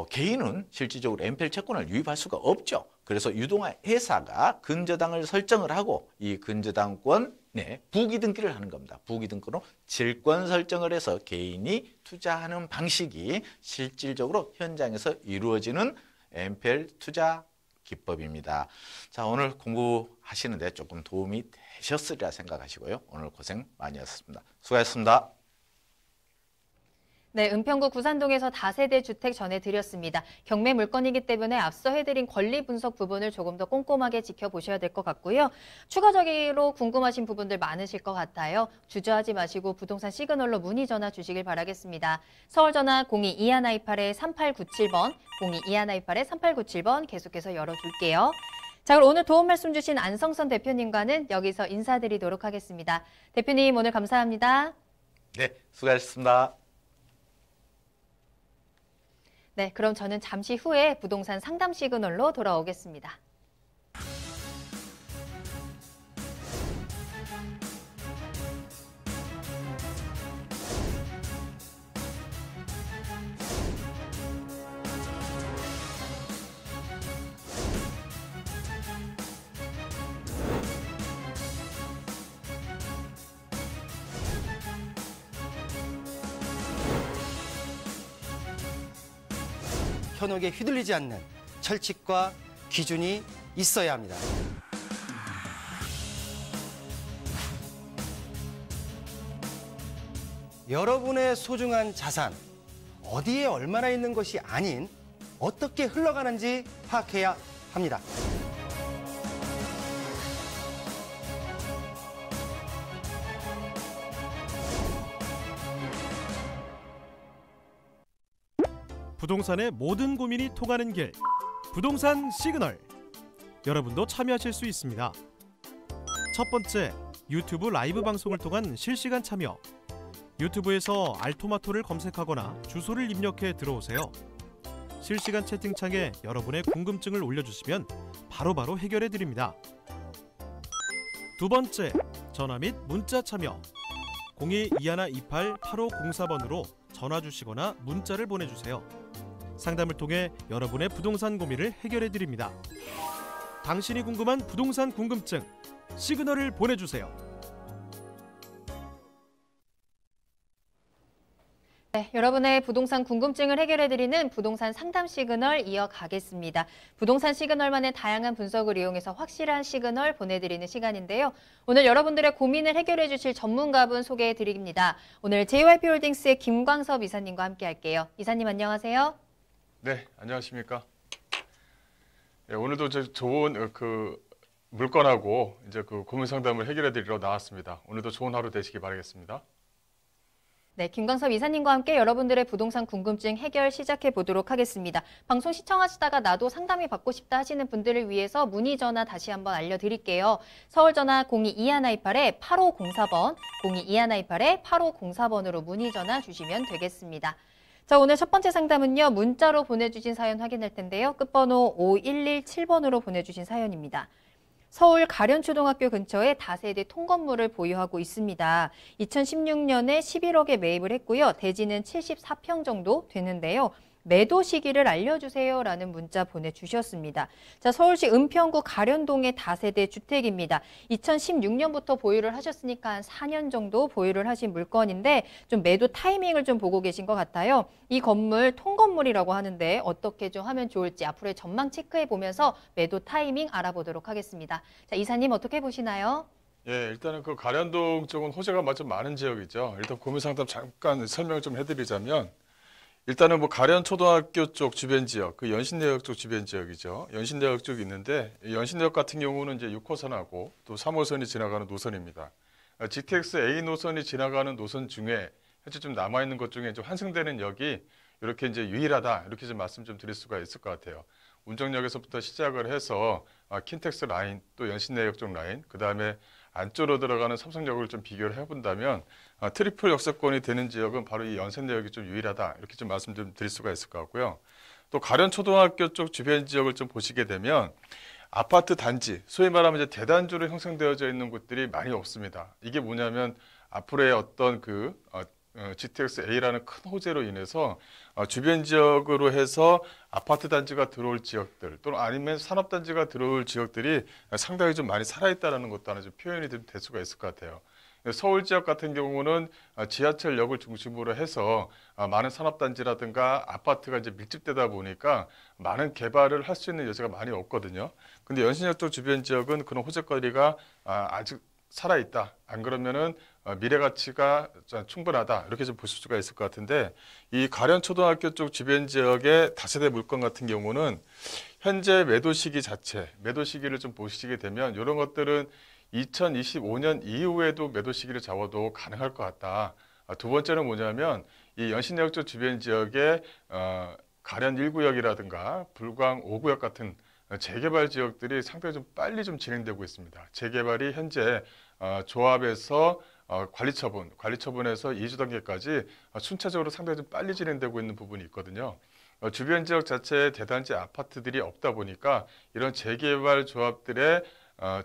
개인은 실질적으로 MPL 채권을 유입할 수가 없죠. 그래서 유동화 회사가 근저당을 설정을 하고 이 근저당권에 부기등기를 하는 겁니다. 부기등기로 질권 설정을 해서 개인이 투자하는 방식이 실질적으로 현장에서 이루어지는 MPL 투자 기법입니다. 자, 오늘 공부하시는데 조금 도움이 되셨으리라 생각하시고요. 오늘 고생 많이 하셨습니다. 수고하셨습니다. 네, 은평구 구산동에서 다세대 주택 전해드렸습니다. 경매 물건이기 때문에 앞서 해드린 권리 분석 부분을 조금 더 꼼꼼하게 지켜보셔야 될 것 같고요. 추가적으로 궁금하신 부분들 많으실 것 같아요. 주저하지 마시고 부동산 시그널로 문의 전화 주시길 바라겠습니다. 서울 전화 02-2128-3897번, 02-2128-3897번 계속해서 열어둘게요. 자, 그럼 오늘 도움 말씀 주신 안성선 대표님과는 여기서 인사드리도록 하겠습니다. 대표님, 오늘 감사합니다. 네, 수고하셨습니다. 네, 그럼 저는 잠시 후에 부동산 상담 시그널로 돌아오겠습니다. 현혹에 휘둘리지 않는 철칙과 기준이 있어야 합니다. 여러분의 소중한 자산, 어디에 얼마나 있는 것이 아닌 어떻게 흘러가는지 파악해야 합니다. 부동산의 모든 고민이 통하는 길, 부동산 시그널. 여러분도 참여하실 수 있습니다. 첫 번째, 유튜브 라이브 방송을 통한 실시간 참여. 유튜브에서 알토마토를 검색하거나 주소를 입력해 들어오세요. 실시간 채팅창에 여러분의 궁금증을 올려주시면 바로바로 해결해 드립니다. 두 번째, 전화 및 문자 참여. 02-2128-8504번으로 전화 주시거나 문자를 보내주세요. 상담을 통해 여러분의 부동산 고민을 해결해 드립니다. 당신이 궁금한 부동산 궁금증, 시그널을 보내주세요. 네, 여러분의 부동산 궁금증을 해결해드리는 부동산 상담 시그널 이어가겠습니다. 부동산 시그널만의 다양한 분석을 이용해서 확실한 시그널 보내드리는 시간인데요. 오늘 여러분들의 고민을 해결해 주실 전문가분 소개해드립니다. 오늘 JYP홀딩스의 김광섭 이사님과 함께 할게요. 이사님 안녕하세요. 네, 안녕하십니까. 네, 오늘도 좋은 물건하고 이제 고민 상담을 해결해드리러 나왔습니다. 오늘도 좋은 하루 되시기 바라겠습니다. 네, 김광섭 이사님과 함께 여러분들의 부동산 궁금증 해결 시작해 보도록 하겠습니다. 방송 시청하시다가 나도 상담이 받고 싶다 하시는 분들을 위해서 문의 전화 다시 한번 알려드릴게요. 서울 전화 02-2128-8504번, 02-2128-8504번으로 문의 전화 주시면 되겠습니다. 자, 오늘 첫 번째 상담은요, 문자로 보내주신 사연 확인할 텐데요. 끝번호 5117번으로 보내주신 사연입니다. 서울 가련초등학교 근처에 다세대 통건물을 보유하고 있습니다. 2016년에 11억에 매입을 했고요. 대지는 74평 정도 되는데요. 매도 시기를 알려주세요라는 문자 보내주셨습니다. 자, 서울시 은평구 가련동의 다세대 주택입니다. 2016년부터 보유를 하셨으니까 한 4년 정도 보유를 하신 물건인데 좀 매도 타이밍을 좀 보고 계신 것 같아요. 이 건물 통건물이라고 하는데 어떻게 좀 하면 좋을지 앞으로의 전망 체크해 보면서 매도 타이밍 알아보도록 하겠습니다. 자, 이사님 어떻게 보시나요? 예, 일단은 그 가련동 쪽은 호재가 좀 많은 지역이죠. 일단 고민 상담 잠깐 설명을 좀 해드리자면, 일단은 뭐 가련초등학교 쪽 주변 지역, 그 연신대역 쪽 주변 지역이죠. 연신대역 쪽이 있는데, 이 연신대역 같은 경우는 이제 6호선하고 또 3호선이 지나가는 노선입니다. GTX A 노선이 지나가는 노선 중에 현재 좀 남아 있는 것 중에 좀 환승되는 역이 이렇게 이제 유일하다, 이렇게 좀 말씀 좀 드릴 수가 있을 것 같아요. 운정역에서부터 시작을 해서 킨텍스 라인, 또 연신내역 쪽 라인, 그 다음에 안쪽으로 들어가는 삼성역을 좀 비교를 해본다면 트리플 역세권이 되는 지역은 바로 이 연신내역이 좀 유일하다, 이렇게 좀 말씀 좀 드릴 수가 있을 것 같고요. 또 가련초등학교 쪽 주변 지역을 좀 보시게 되면 아파트 단지, 소위 말하면 이제 대단지로 형성되어져 있는 곳들이 많이 없습니다. 이게 뭐냐면 앞으로의 어떤 그 GTX A라는 큰 호재로 인해서 주변 지역으로 해서 아파트 단지가 들어올 지역들 또는 아니면 산업단지가 들어올 지역들이 상당히 좀 많이 살아있다는 것도 하나 좀 표현이 될 수가 있을 것 같아요. 서울 지역 같은 경우는 지하철역을 중심으로 해서 많은 산업단지라든가 아파트가 이제 밀집되다 보니까 많은 개발을 할 수 있는 여지가 많이 없거든요. 근데 연신역 쪽 주변 지역은 그런 호재거리가 아직 살아있다. 안 그러면은 미래 가치가 충분하다. 이렇게 좀 보실 수가 있을 것 같은데, 이 가련초등학교 쪽 주변 지역의 다세대 물건 같은 경우는 현재 매도 시기 자체, 매도 시기를 좀 보시게 되면 이런 것들은 2025년 이후에도 매도 시기를 잡아도 가능할 것 같다. 두 번째는 뭐냐면 이 연신내역 쪽 주변 지역의 가련 1구역이라든가 불광 5구역 같은 재개발 지역들이 상당히 좀 빨리 좀 진행되고 있습니다. 재개발이 현재 조합에서 관리처분에서 2주 단계까지 순차적으로 상당히 좀 빨리 진행되고 있는 부분이 있거든요. 주변 지역 자체에 대단지 아파트들이 없다 보니까 이런 재개발 조합들의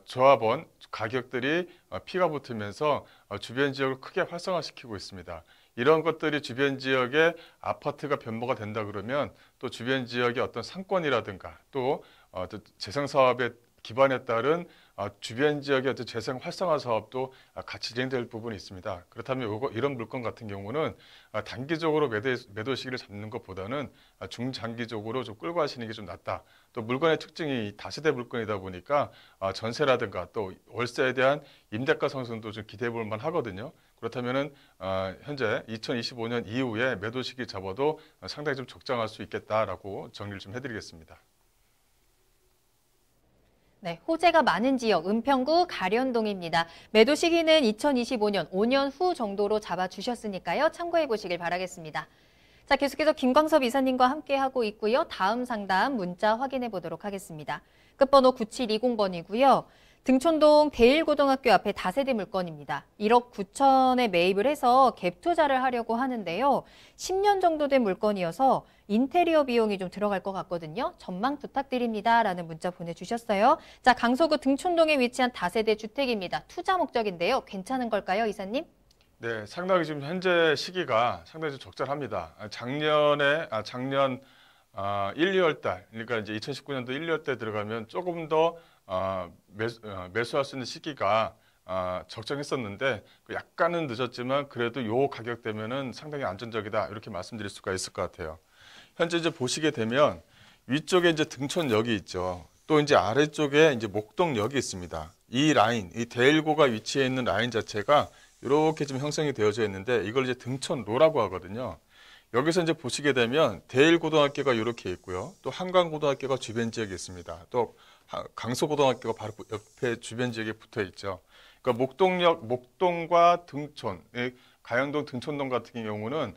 조합원 가격들이 피가 붙으면서 주변 지역을 크게 활성화시키고 있습니다. 이런 것들이 주변 지역에 아파트가 변모가 된다 그러면 또 주변 지역의 어떤 상권이라든가 또 재생 사업의 기반에 따른 주변 지역의 어떤 재생 활성화 사업도 같이 진행될 부분이 있습니다. 그렇다면 이런 물건 같은 경우는 단기적으로 매도 시기를 잡는 것보다는 중장기적으로 좀 끌고 가시는 게 좀 낫다. 또 물건의 특징이 다세대 물건이다 보니까 전세라든가 또 월세에 대한 임대가 상승도 좀 기대해 볼 만하거든요. 그렇다면은 현재 2025년 이후에 매도 시기 잡아도 상당히 좀 적정할 수 있겠다라고 정리를 좀 해드리겠습니다. 네, 호재가 많은 지역 은평구 가련동입니다. 매도 시기는 2025년 5년 후 정도로 잡아주셨으니까요. 참고해 보시길 바라겠습니다. 자, 계속해서 김광섭 이사님과 함께하고 있고요. 다음 상담 문자 확인해 보도록 하겠습니다. 끝번호 9720번이고요. 등촌동 대일고등학교 앞에 다세대 물건입니다. 1억 9천에 매입을 해서 갭 투자를 하려고 하는데요. 10년 정도 된 물건이어서 인테리어 비용이 좀 들어갈 것 같거든요. 전망 부탁드립니다. 라는 문자 보내주셨어요. 자, 강서구 등촌동에 위치한 다세대 주택입니다. 투자 목적인데요. 괜찮은 걸까요, 이사님? 네, 상당히 지금 현재 시기가 상당히 좀 적절합니다. 작년 1, 2월 달, 그러니까 이제 2019년도 1, 2월 때 들어가면 조금 더 매수할 수 있는 시기가 적정했었는데 약간은 늦었지만 그래도 요 가격대면은 상당히 안전적이다 이렇게 말씀드릴 수가 있을 것 같아요. 현재 이제 보시게 되면 위쪽에 이제 등촌역이 있죠. 또 이제 아래쪽에 이제 목동역이 있습니다. 이 라인, 이 대일고가 위치해 있는 라인 자체가 이렇게 좀 형성이 되어져 있는데 이걸 이제 등촌로라고 하거든요. 여기서 이제 보시게 되면 대일고등학교가 이렇게 있고요. 또 한강고등학교가 주변 지역에 있습니다. 또 강서고등학교가 바로 옆에 주변 지역에 붙어 있죠. 그러니까 목동과 등촌, 가양동, 등촌동 같은 경우는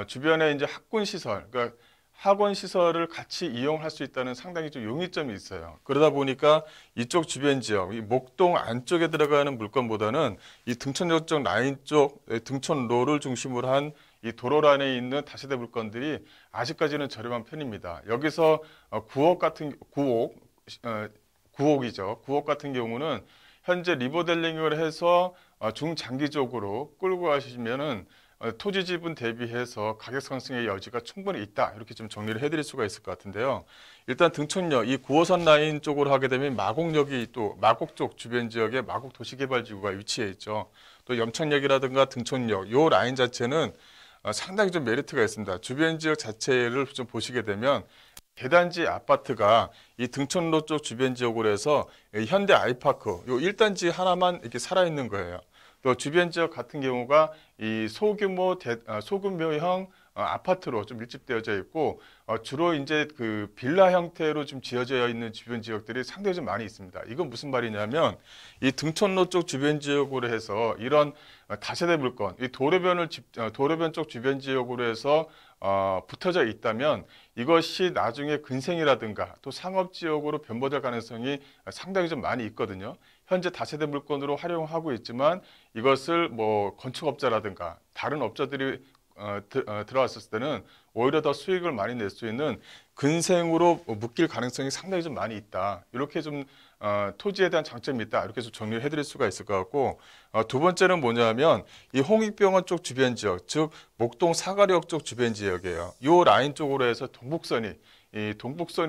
주변에 이제 학군 시설, 그러니까 학원 시설을 같이 이용할 수 있다는 상당히 좀 용이점이 있어요. 그러다 보니까 이쪽 주변 지역, 이 목동 안쪽에 들어가는 물건보다는 이 등촌역 쪽 라인 쪽 등촌로를 중심으로 한 이 도로란에 있는 다세대 물건들이 아직까지는 저렴한 편입니다. 여기서 9억 같은 경우는 현재 리모델링을 해서 중장기적으로 끌고 가시면은 토지 지분 대비해서 가격 상승의 여지가 충분히 있다. 이렇게 좀 정리를 해드릴 수가 있을 것 같은데요. 일단 등촌역, 이 9호선 라인 쪽으로 하게 되면 마곡역이 또 마곡 쪽 주변 지역에 마곡 도시개발지구가 위치해 있죠. 또 염창역이라든가 등촌역, 요 라인 자체는 상당히 좀 메리트가 있습니다. 주변 지역 자체를 좀 보시게 되면 대단지 아파트가 이 등촌로 쪽 주변 지역으로 해서 현대 아이파크 요 1단지 하나만 이렇게 살아있는 거예요. 또 주변 지역 같은 경우가 이 소규모형 아파트로 좀 밀집되어져 있고 주로 이제 그 빌라 형태로 좀 지어져 있는 주변 지역들이 상당히 좀 많이 있습니다. 이건 무슨 말이냐면 이 등촌로 쪽 주변 지역으로 해서 이런 다세대 물건, 이 도로변 쪽 주변 지역으로 해서 붙어져 있다면 이것이 나중에 근생이라든가 또 상업 지역으로 변모될 가능성이 상당히 좀 많이 있거든요. 현재 다세대 물건으로 활용하고 있지만 이것을 뭐 건축업자라든가 다른 업자들이 들어왔을 때는 오히려 더 수익을 많이 낼 수 있는 근생으로 묶일 가능성이 상당히 좀 많이 있다. 이렇게 좀 토지에 대한 장점이 있다. 이렇게 좀 정리를 해드릴 수가 있을 것 같고 두 번째는 뭐냐면 이 홍익병원 쪽 주변 지역, 즉 목동 사가리역 쪽 주변 지역이에요. 이 라인 쪽으로 해서 동북선이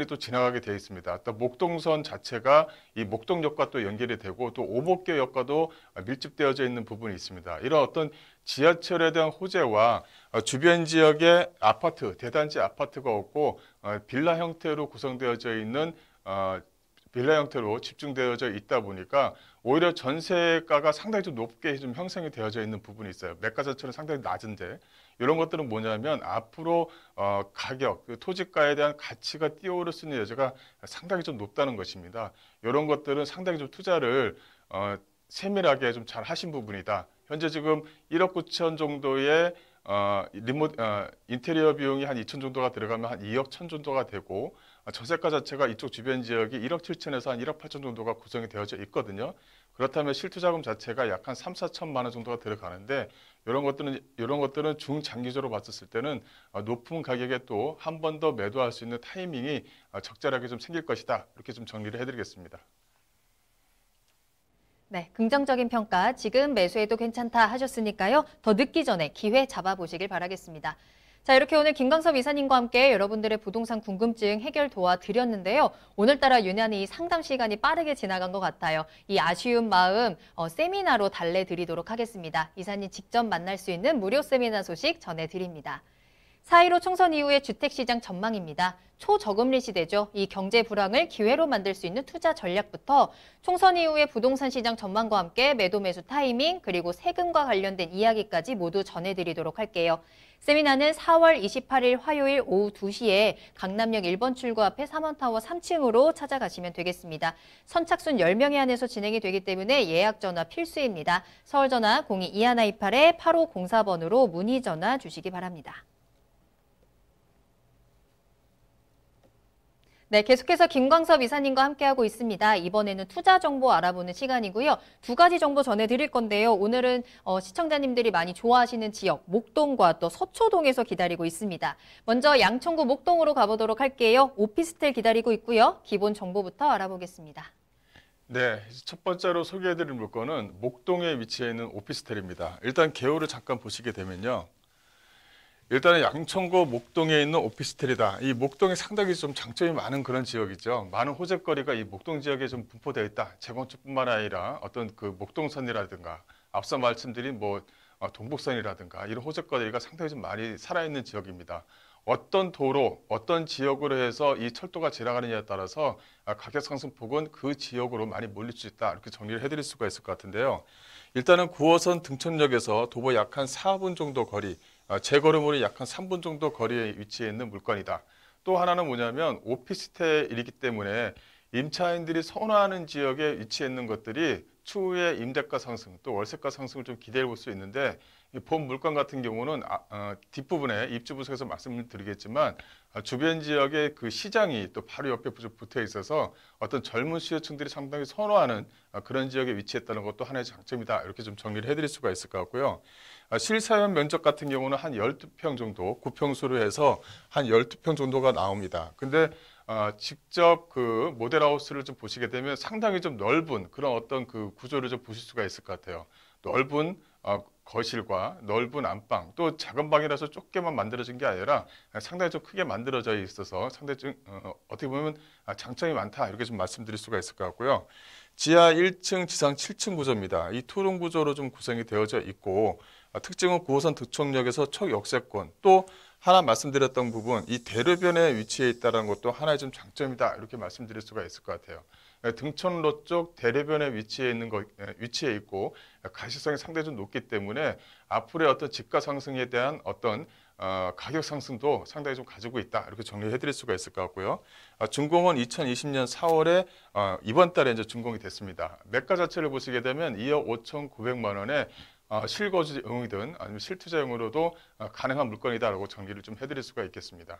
또 지나가게 되어 있습니다. 또 목동선 자체가 이 목동역과 또 연결이 되고 또 오목교역과도 밀집되어져 있는 부분이 있습니다. 이런 어떤 지하철에 대한 호재와 주변 지역에 아파트, 대단지 아파트가 없고 빌라 형태로 구성되어져 있는 빌라 형태로 집중되어져 있다 보니까 오히려 전세가가 상당히 좀 높게 좀 형성이 되어져 있는 부분이 있어요. 매가 자체는 상당히 낮은데 이런 것들은 뭐냐면 앞으로 가격, 토지가에 대한 가치가 뛰어오를 수 있는 여지가 상당히 좀 높다는 것입니다. 이런 것들은 상당히 좀 투자를 세밀하게 좀 잘 하신 부분이다. 현재 지금 1억 9천 정도의 인테리어 비용이 한 2천 정도가 들어가면 한 2억 1천 정도가 되고 전세가 자체가 이쪽 주변 지역이 1억 7천에서 한 1억 8천 정도가 구성이 되어져 있거든요. 그렇다면 실투자금 자체가 약 한 3, 4천만 원 정도가 들어가는데 이런 것들은 중장기적으로 봤을 때는 높은 가격에 또 한 번 더 매도할 수 있는 타이밍이 적절하게 좀 생길 것이다. 이렇게 좀 정리를 해드리겠습니다. 네, 긍정적인 평가 지금 매수해도 괜찮다 하셨으니까요. 더 늦기 전에 기회 잡아보시길 바라겠습니다. 자, 이렇게 오늘 김광섭 이사님과 함께 여러분들의 부동산 궁금증 해결 도와드렸는데요. 오늘따라 유난히 상담 시간이 빠르게 지나간 것 같아요. 이 아쉬운 마음 세미나로 달래드리도록 하겠습니다. 이사님 직접 만날 수 있는 무료 세미나 소식 전해드립니다. 4.15 총선 이후의 주택시장 전망입니다. 초저금리 시대죠. 이 경제 불황을 기회로 만들 수 있는 투자 전략부터 총선 이후의 부동산 시장 전망과 함께 매도 매수 타이밍 그리고 세금과 관련된 이야기까지 모두 전해드리도록 할게요. 세미나는 4월 28일 화요일 오후 2시에 강남역 1번 출구 앞에 3원타워 3층으로 찾아가시면 되겠습니다. 선착순 10명에 한해서 진행이 되기 때문에 예약 전화 필수입니다. 서울 전화 02-2128-8504번으로 문의 전화 주시기 바랍니다. 네, 계속해서 김광섭 이사님과 함께하고 있습니다. 이번에는 투자 정보 알아보는 시간이고요. 두 가지 정보 전해드릴 건데요. 오늘은 시청자님들이 많이 좋아하시는 지역, 목동과 또 서초동에서 기다리고 있습니다. 먼저 양천구 목동으로 가보도록 할게요. 오피스텔 기다리고 있고요. 기본 정보부터 알아보겠습니다. 네, 첫 번째로 소개해드릴 물건은 목동에 위치해 있는 오피스텔입니다. 일단 개요를 잠깐 보시게 되면요. 일단은 양천구 목동에 있는 오피스텔이다. 이 목동에 상당히 좀 장점이 많은 그런 지역이죠. 많은 호재거리가 이 목동 지역에 좀 분포되어 있다. 재건축뿐만 아니라 어떤 그 목동선이라든가 앞서 말씀드린 동북선이라든가 이런 호재거리가 상당히 좀 많이 살아있는 지역입니다. 어떤 도로, 어떤 지역으로 해서 이 철도가 지나가느냐에 따라서 가격 상승폭은 그 지역으로 많이 몰릴 수 있다. 이렇게 정리를 해드릴 수가 있을 것 같은데요. 일단은 9호선 등촌역에서 도보 약 한 4분 정도 거리, 제걸음으로 약 한 3분 정도 거리에 위치해 있는 물건이다. 또 하나는 뭐냐면 오피스텔이기 때문에 임차인들이 선호하는 지역에 위치해 있는 것들이 추후에 임대가 상승, 또 월세가 상승을 좀 기대해 볼 수 있는데 본 물건 같은 경우는 뒷부분에 입주 부석에서 말씀을 드리겠지만 주변 지역의 그 시장이 또 바로 옆에 붙어 있어서 어떤 젊은 수요층들이 상당히 선호하는 그런 지역에 위치했다는 것도 하나의 장점이다. 이렇게 좀 정리를 해드릴 수가 있을 것 같고요. 실사용 면적 같은 경우는 한 12평 정도, 9평수로 해서 한 12평 정도가 나옵니다. 근데 직접 그 모델하우스를 좀 보시게 되면 상당히 좀 넓은 그런 어떤 그 구조를 좀 보실 수가 있을 것 같아요. 넓은 거실과 넓은 안방, 또 작은 방이라서 좁게만 만들어진 게 아니라 상당히 좀 크게 만들어져 있어서 상당히 좀 어떻게 보면 장점이 많다 이렇게 좀 말씀드릴 수가 있을 것 같고요. 지하 1층, 지상 7층 구조입니다. 이 투룸 구조로 좀 구성이 되어져 있고 특징은 9호선 득촌역에서 초역세권, 또 하나 말씀드렸던 부분, 이 대로변에 위치해 있다는 것도 하나의 좀 장점이다 이렇게 말씀드릴 수가 있을 것 같아요. 등촌로 쪽 대로변에 위치해 있고 가시성이 상당히 좀 높기 때문에 앞으로의 어떤 집가 상승에 대한 어떤 가격 상승도 상당히 좀 가지고 있다 이렇게 정리해 드릴 수가 있을 것 같고요. 준공은 2020년 4월에 이번 달에 이제 준공이 됐습니다. 매가 자체를 보시게 되면 2억 5,900만 원에 실거주용이든 아니면 실투자용으로도 가능한 물건이다라고 정리를 좀 해드릴 수가 있겠습니다.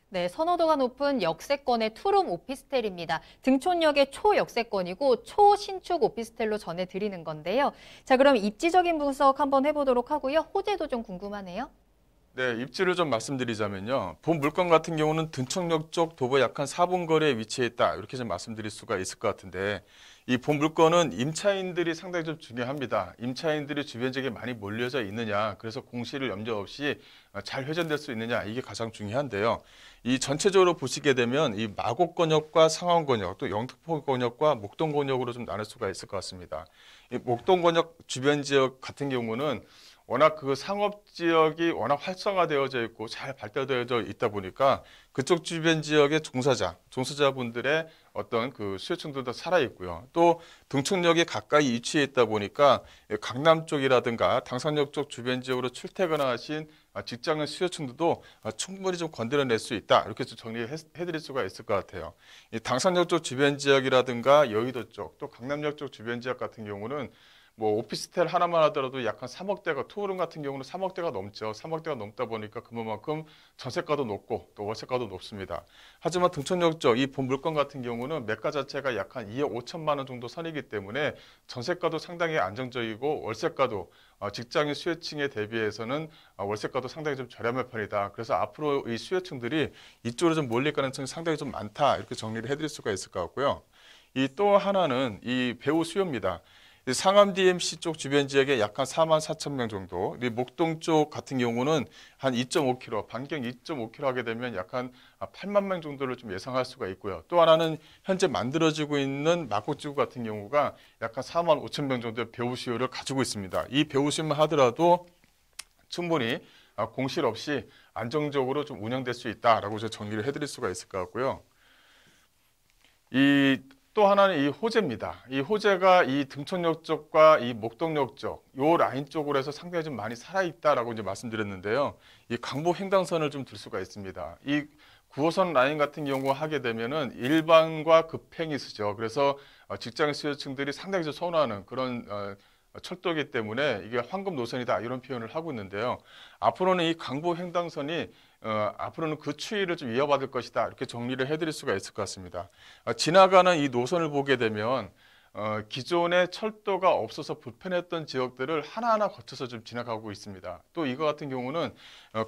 네, 선호도가 높은 역세권의 투룸 오피스텔입니다. 등촌역의 초역세권이고 초신축 오피스텔로 전해드리는 건데요. 자, 그럼 입지적인 분석 한번 해보도록 하고요. 호재도 좀 궁금하네요. 네, 입지를 좀 말씀드리자면요. 본 물건 같은 경우는 등촌역 쪽 도보 약 한 4분 거리에 위치해 있다. 이렇게 좀 말씀드릴 수가 있을 것 같은데 이 본 물건은 임차인들이 상당히 좀 중요합니다. 임차인들이 주변 지역에 많이 몰려져 있느냐, 그래서 공시를 염려 없이 잘 회전될 수 있느냐, 이게 가장 중요한데요. 이 전체적으로 보시게 되면 이 마곡권역과 상원권역, 또 영등포권역과 목동권역으로 좀 나눌 수가 있을 것 같습니다. 이 목동권역 주변 지역 같은 경우는 워낙 그 상업 지역이 워낙 활성화되어져 있고 잘 발달되어져 있다 보니까 그쪽 주변 지역의 종사자분들의 어떤 그 수요층들도 살아 있고요. 또 등촌역에 가까이 위치해 있다 보니까 강남 쪽이라든가 당산역 쪽 주변 지역으로 출퇴근하신 직장인 수요층들도 충분히 좀 건드려낼 수 있다. 이렇게 좀 정리해드릴 수가 있을 것 같아요. 이 당산역 쪽 주변 지역이라든가 여의도 쪽, 또 강남역 쪽 주변 지역 같은 경우는 뭐 오피스텔 하나만 하더라도 약 한 3억대가, 투룸 같은 경우는 3억대가 넘죠. 3억대가 넘다 보니까 그만큼 전세가도 높고 또 월세가도 높습니다. 하지만 등촌역 쪽 이 본 물건 같은 경우는 매가 자체가 약 한 2억 5천만 원 정도 선이기 때문에 전세가도 상당히 안정적이고 월세가도 직장인 수요층에 대비해서는 월세가도 상당히 좀 저렴한 편이다. 그래서 앞으로 이 수요층들이 이쪽으로 좀 몰릴 가능성이 상당히 좀 많다. 이렇게 정리를 해드릴 수가 있을 것 같고요. 이 또 하나는 이 배우 수요입니다. 상암 DMC 쪽 주변 지역에 약 한 4만 4천 명 정도, 목동 쪽 같은 경우는 한 2.5km, 반경 2.5km 하게 되면 약 한 8만 명 정도를 좀 예상할 수가 있고요. 또 하나는 현재 만들어지고 있는 마곡지구 같은 경우가 약 한 4만 5천 명 정도의 배우 수요를 가지고 있습니다. 이 배우 수요만 하더라도 충분히 공실 없이 안정적으로 좀 운영될 수 있다라고 제가 정리를 해드릴 수가 있을 것 같고요. 또 하나는 이 호재입니다. 이 호재가 이 등촌역 쪽과 이 목동역 쪽, 요 라인 쪽으로 해서 상당히 좀 많이 살아있다라고 이제 말씀드렸는데요. 이 강북 횡단선을 좀 들 수가 있습니다. 이 9호선 라인 같은 경우 하게 되면은 일반과 급행이 쓰죠. 그래서 직장 수요층들이 상당히 좀 선호하는 그런 철도이기 때문에 이게 황금 노선이다 이런 표현을 하고 있는데요. 앞으로는 이 강북 횡단선이 앞으로는 그 추이를 좀 이어받을 것이다 이렇게 정리를 해드릴 수가 있을 것 같습니다. 지나가는 이 노선을 보게 되면 기존에 철도가 없어서 불편했던 지역들을 하나하나 거쳐서 좀 지나가고 있습니다. 또 이거 같은 경우는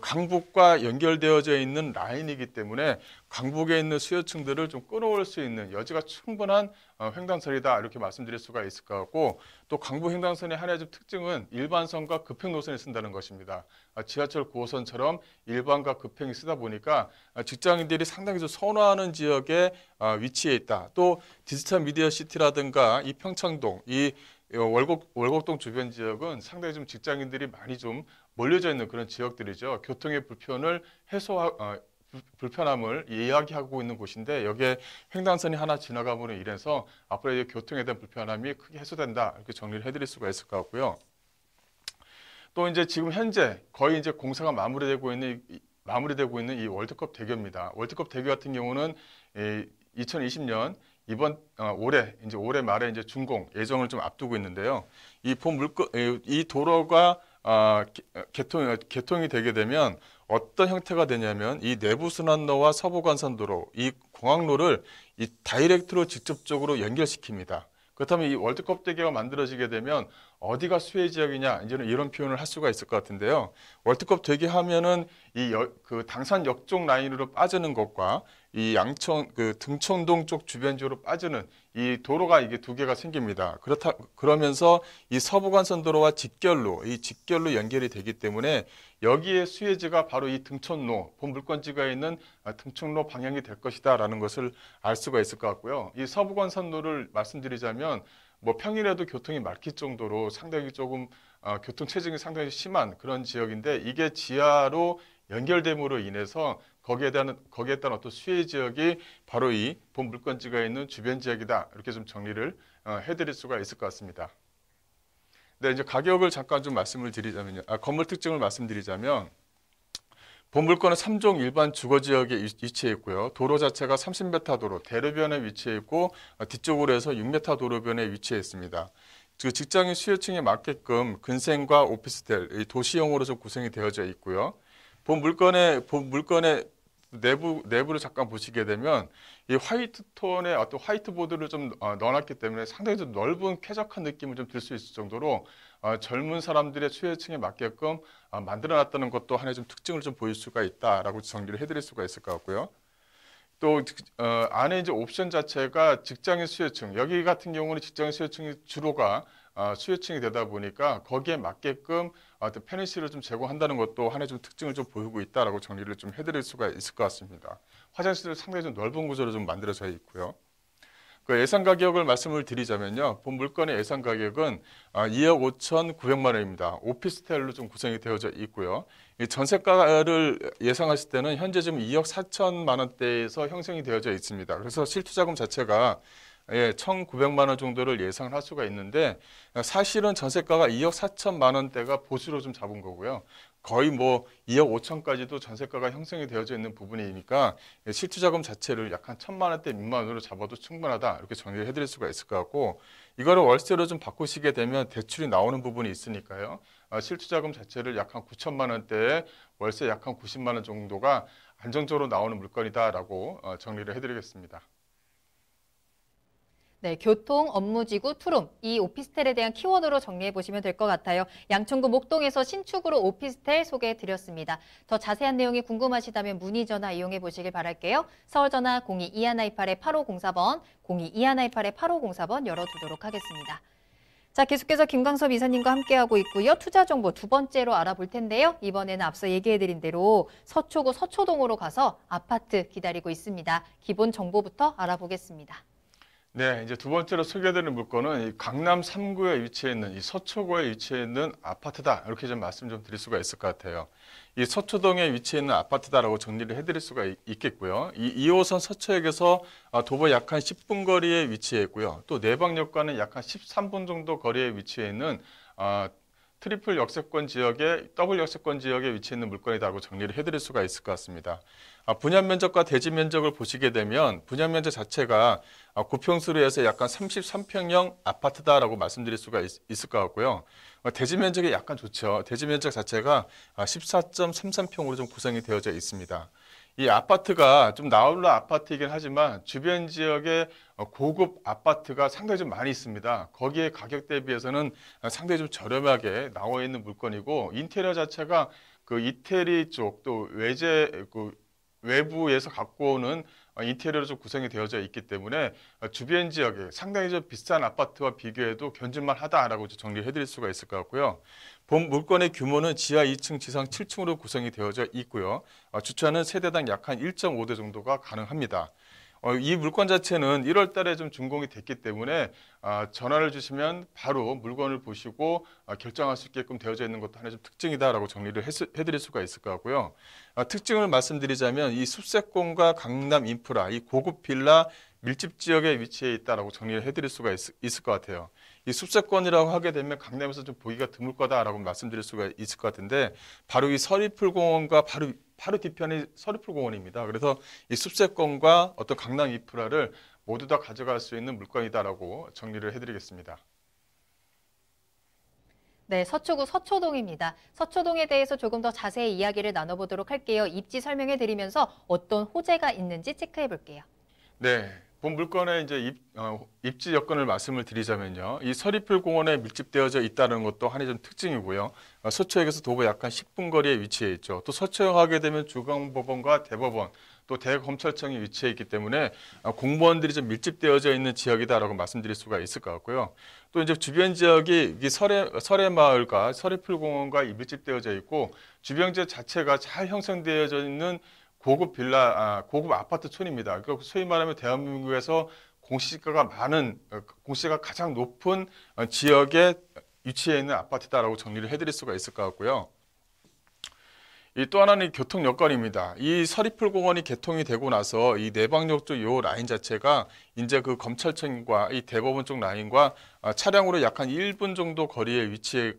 강북과 연결되어져 있는 라인이기 때문에 강북에 있는 수요층들을 좀 끌어올 수 있는 여지가 충분한 횡단선이다 이렇게 말씀드릴 수가 있을 것 같고, 또 강북 횡단선의 하나의 좀 특징은 일반선과 급행 노선을 쓴다는 것입니다. 지하철 9호선처럼 일반과 급행이 쓰다 보니까 직장인들이 상당히 좀 선호하는 지역에 위치해 있다. 또 디지털 미디어 시티라든가 이 평창동, 이 월곡동 주변 지역은 상당히 좀 직장인들이 많이 좀 몰려져 있는 그런 지역들이죠. 교통의 불편함을 이야기하고 있는 곳인데 여기에 횡단선이 하나 지나감으로 인해서 앞으로 이제 교통에 대한 불편함이 크게 해소된다 이렇게 정리를 해드릴 수가 있을 것 같고요. 또 이제 지금 현재 거의 이제 공사가 마무리되고 있는 이 월드컵 대교입니다. 월드컵 대교 같은 경우는 2020년 올해 말에 이제 준공 예정을 좀 앞두고 있는데요. 이 도로가 개통이 되게 되면 어떤 형태가 되냐면 이 내부순환로와 서부간선도로, 이 공항로를 이 다이렉트로 직접적으로 연결시킵니다. 그렇다면 이 월드컵 대교가 만들어지게 되면 어디가 수혜 지역이냐, 이제는 이런 표현을 할 수가 있을 것 같은데요. 월드컵 대교 하면은 그 당산역 쪽 라인으로 빠지는 것과 이 등촌동 쪽 주변 지역으로 빠지는 이 도로가 이게 두 개가 생깁니다. 그러면서 이 서부간선도로와 직결로 연결이 되기 때문에 여기에 수혜지가 바로 이 등촌로, 본 물건지가 있는 등촌로 방향이 될 것이다라는 것을 알 수가 있을 것 같고요. 이 서부간선도를 말씀드리자면 뭐 평일에도 교통이 막힐 정도로 상당히 조금 교통 체증이 상당히 심한 그런 지역인데 이게 지하로 연결됨으로 인해서 거기에 따른 어떤 수혜 지역이 바로 이 본 물건지가 있는 주변 지역이다. 이렇게 좀 정리를 해드릴 수가 있을 것 같습니다. 네, 이제 가격을 잠깐 좀 말씀을 드리자면요. 건물 특징을 말씀드리자면 본 물건은 3종 일반 주거 지역에 위치해 있고요. 도로 자체가 30m 도로, 대로변에 위치해 있고 뒤쪽으로 해서 6m 도로변에 위치해 있습니다. 그 직장인 수요층에 맞게끔 근생과 오피스텔, 도시형으로 좀 구성이 되어져 있고요. 본 물건의 내부를 잠깐 보시게 되면 이 화이트 톤의 어떤 화이트보드를 좀 넣어놨기 때문에 상당히 좀 넓은 쾌적한 느낌을 좀 들 수 있을 정도로 젊은 사람들의 수요층에 맞게끔 만들어놨다는 것도 하나의 좀 특징을 좀 보일 수가 있다라고 정리를 해드릴 수가 있을 것 같고요. 또 안에 이제 옵션 자체가 직장인 수요층, 여기 같은 경우는 직장인 수요층이 주로가 수요층이 되다 보니까 거기에 맞게끔 어떤 페니시를 좀 제공한다는 것도 하나의 좀 특징을 좀 보이고 있다라고 정리를 좀 해드릴 수가 있을 것 같습니다. 화장실을 상당히 좀 넓은 구조로 좀 만들어져 있고요. 그 예상 가격을 말씀을 드리자면요. 본 물건의 예상 가격은 2억 5,900만 원입니다. 오피스텔로 좀 구성이 되어져 있고요. 이 전세가를 예상하실 때는 현재 지금 2억 4천만 원대에서 형성이 되어져 있습니다. 그래서 실투자금 자체가 1,900만 원 정도를 예상을 할 수가 있는데 사실은 전세가가 2억 4천만 원대가 보수로 좀 잡은 거고요. 거의 뭐 2억 5천까지도 전세가가 형성이 되어져 있는 부분이니까 실투자금 자체를 약 한 1,000만 원대 미만으로 잡아도 충분하다 이렇게 정리를 해드릴 수가 있을 것 같고 이거를 월세로 좀 바꾸시게 되면 대출이 나오는 부분이 있으니까요. 실투자금 자체를 약 한 9천만 원대에 월세 약 한 90만 원 정도가 안정적으로 나오는 물건이다라고 정리를 해드리겠습니다. 네, 교통, 업무지구, 투룸 이 오피스텔에 대한 키워드로 정리해 보시면 될 것 같아요. 양천구 목동에서 신축으로 오피스텔 소개해 드렸습니다. 더 자세한 내용이 궁금하시다면 문의 전화 이용해 보시길 바랄게요. 서울 전화 02-2128-8504번, 02-2128-8504번 열어두도록 하겠습니다. 자, 계속해서 김광섭 이사님과 함께하고 있고요. 투자 정보 두 번째로 알아볼 텐데요. 이번에는 앞서 얘기해드린 대로 서초구 서초동으로 가서 아파트 기다리고 있습니다. 기본 정보부터 알아보겠습니다. 네, 이제 두 번째로 소개해드리는 물건은 이 강남 3구에 위치해 있는 이 서초구에 위치해 있는 아파트다. 이렇게 좀 말씀 좀 드릴 수가 있을 것 같아요. 이 서초동에 위치해 있는 아파트다라고 정리를 해드릴 수가 있겠고요. 이 2호선 서초역에서 도보 약 한 10분 거리에 위치해 있고요. 또 내방역과는 약 한 13분 정도 거리에 위치해 있는 트리플 역세권 지역에 더블 역세권 지역에 위치해 있는 물건이다라고 정리를 해드릴 수가 있을 것 같습니다. 분양 면적과 대지 면적을 보시게 되면 분양 면적 자체가 고평수로 해서 약간 33평형 아파트다라고 말씀드릴 수가 있을 것 같고요. 대지 면적이 약간 좋죠. 대지 면적 자체가 14.33평으로 좀 구성이 되어져 있습니다. 이 아파트가 좀 나홀로 아파트이긴 하지만 주변 지역에 고급 아파트가 상당히 좀 많이 있습니다. 거기에 가격 대비해서는 상당히 좀 저렴하게 나와 있는 물건이고 인테리어 자체가 그 이태리 쪽 또 외부에서 갖고 오는 인테리어로 좀 구성이 되어져 있기 때문에 주변 지역에 상당히 좀 비싼 아파트와 비교해도 견줄만 하다라고 정리해 드릴 수가 있을 것 같고요. 본 물건의 규모는 지하 2층, 지상 7층으로 구성이 되어져 있고요. 주차는 세대당 약 한 1.5대 정도가 가능합니다. 이 물건 자체는 1월 달에 좀 준공이 됐기 때문에 전화를 주시면 바로 물건을 보시고 결정할 수 있게끔 되어져 있는 것도 하나의 좀 특징이다라고 정리를 해드릴 수가 있을 것 같고요. 특징을 말씀드리자면 이 숲세권과 강남 인프라, 이 고급 빌라 밀집 지역에 위치해 있다라고 정리를 해드릴 수가 있을 것 같아요. 이 숲세권이라고 하게 되면 강남에서 좀 보기가 드물 거다라고 말씀드릴 수가 있을 것 같은데 바로 이 서리풀공원과 바로 뒤편이 서리풀공원입니다. 그래서 이 숲세권과 어떤 강남 인프라를 모두 다 가져갈 수 있는 물건이다라고 정리를 해드리겠습니다. 네, 서초구 서초동입니다. 서초동에 대해서 조금 더 자세히 이야기를 나눠보도록 할게요. 입지 설명해 드리면서 어떤 호재가 있는지 체크해 볼게요. 네. 본 물건의 이제 입지 여건을 말씀을 드리자면요. 이 서리풀 공원에 밀집되어져 있다는 것도 하나의 좀 특징이고요. 서초역에서 도보 약 한 10분 거리에 위치해 있죠. 또 서초역 하게 되면 중앙법원과 대법원, 또 대검찰청이 위치해 있기 때문에 공무원들이 좀 밀집되어져 있는 지역이다라고 말씀드릴 수가 있을 것 같고요. 또 이제 주변 지역이 이 설해마을과 설해풀공원과 밀집되어져 있고 주변 지역 자체가 잘 형성되어져 있는 고급 고급 아파트촌입니다. 그러니까 소위 말하면 대한민국에서 공시지가가 가장 높은 지역에 위치해 있는 아파트다라고 정리를 해드릴 수가 있을 것 같고요. 또 하나는 교통 여건입니다. 이 서리풀공원이 개통이 되고 나서 이 내방역 쪽 요 라인 자체가 이제 그 검찰청과 이 대법원 쪽 라인과 차량으로 약 한 1분 정도 거리에 위치해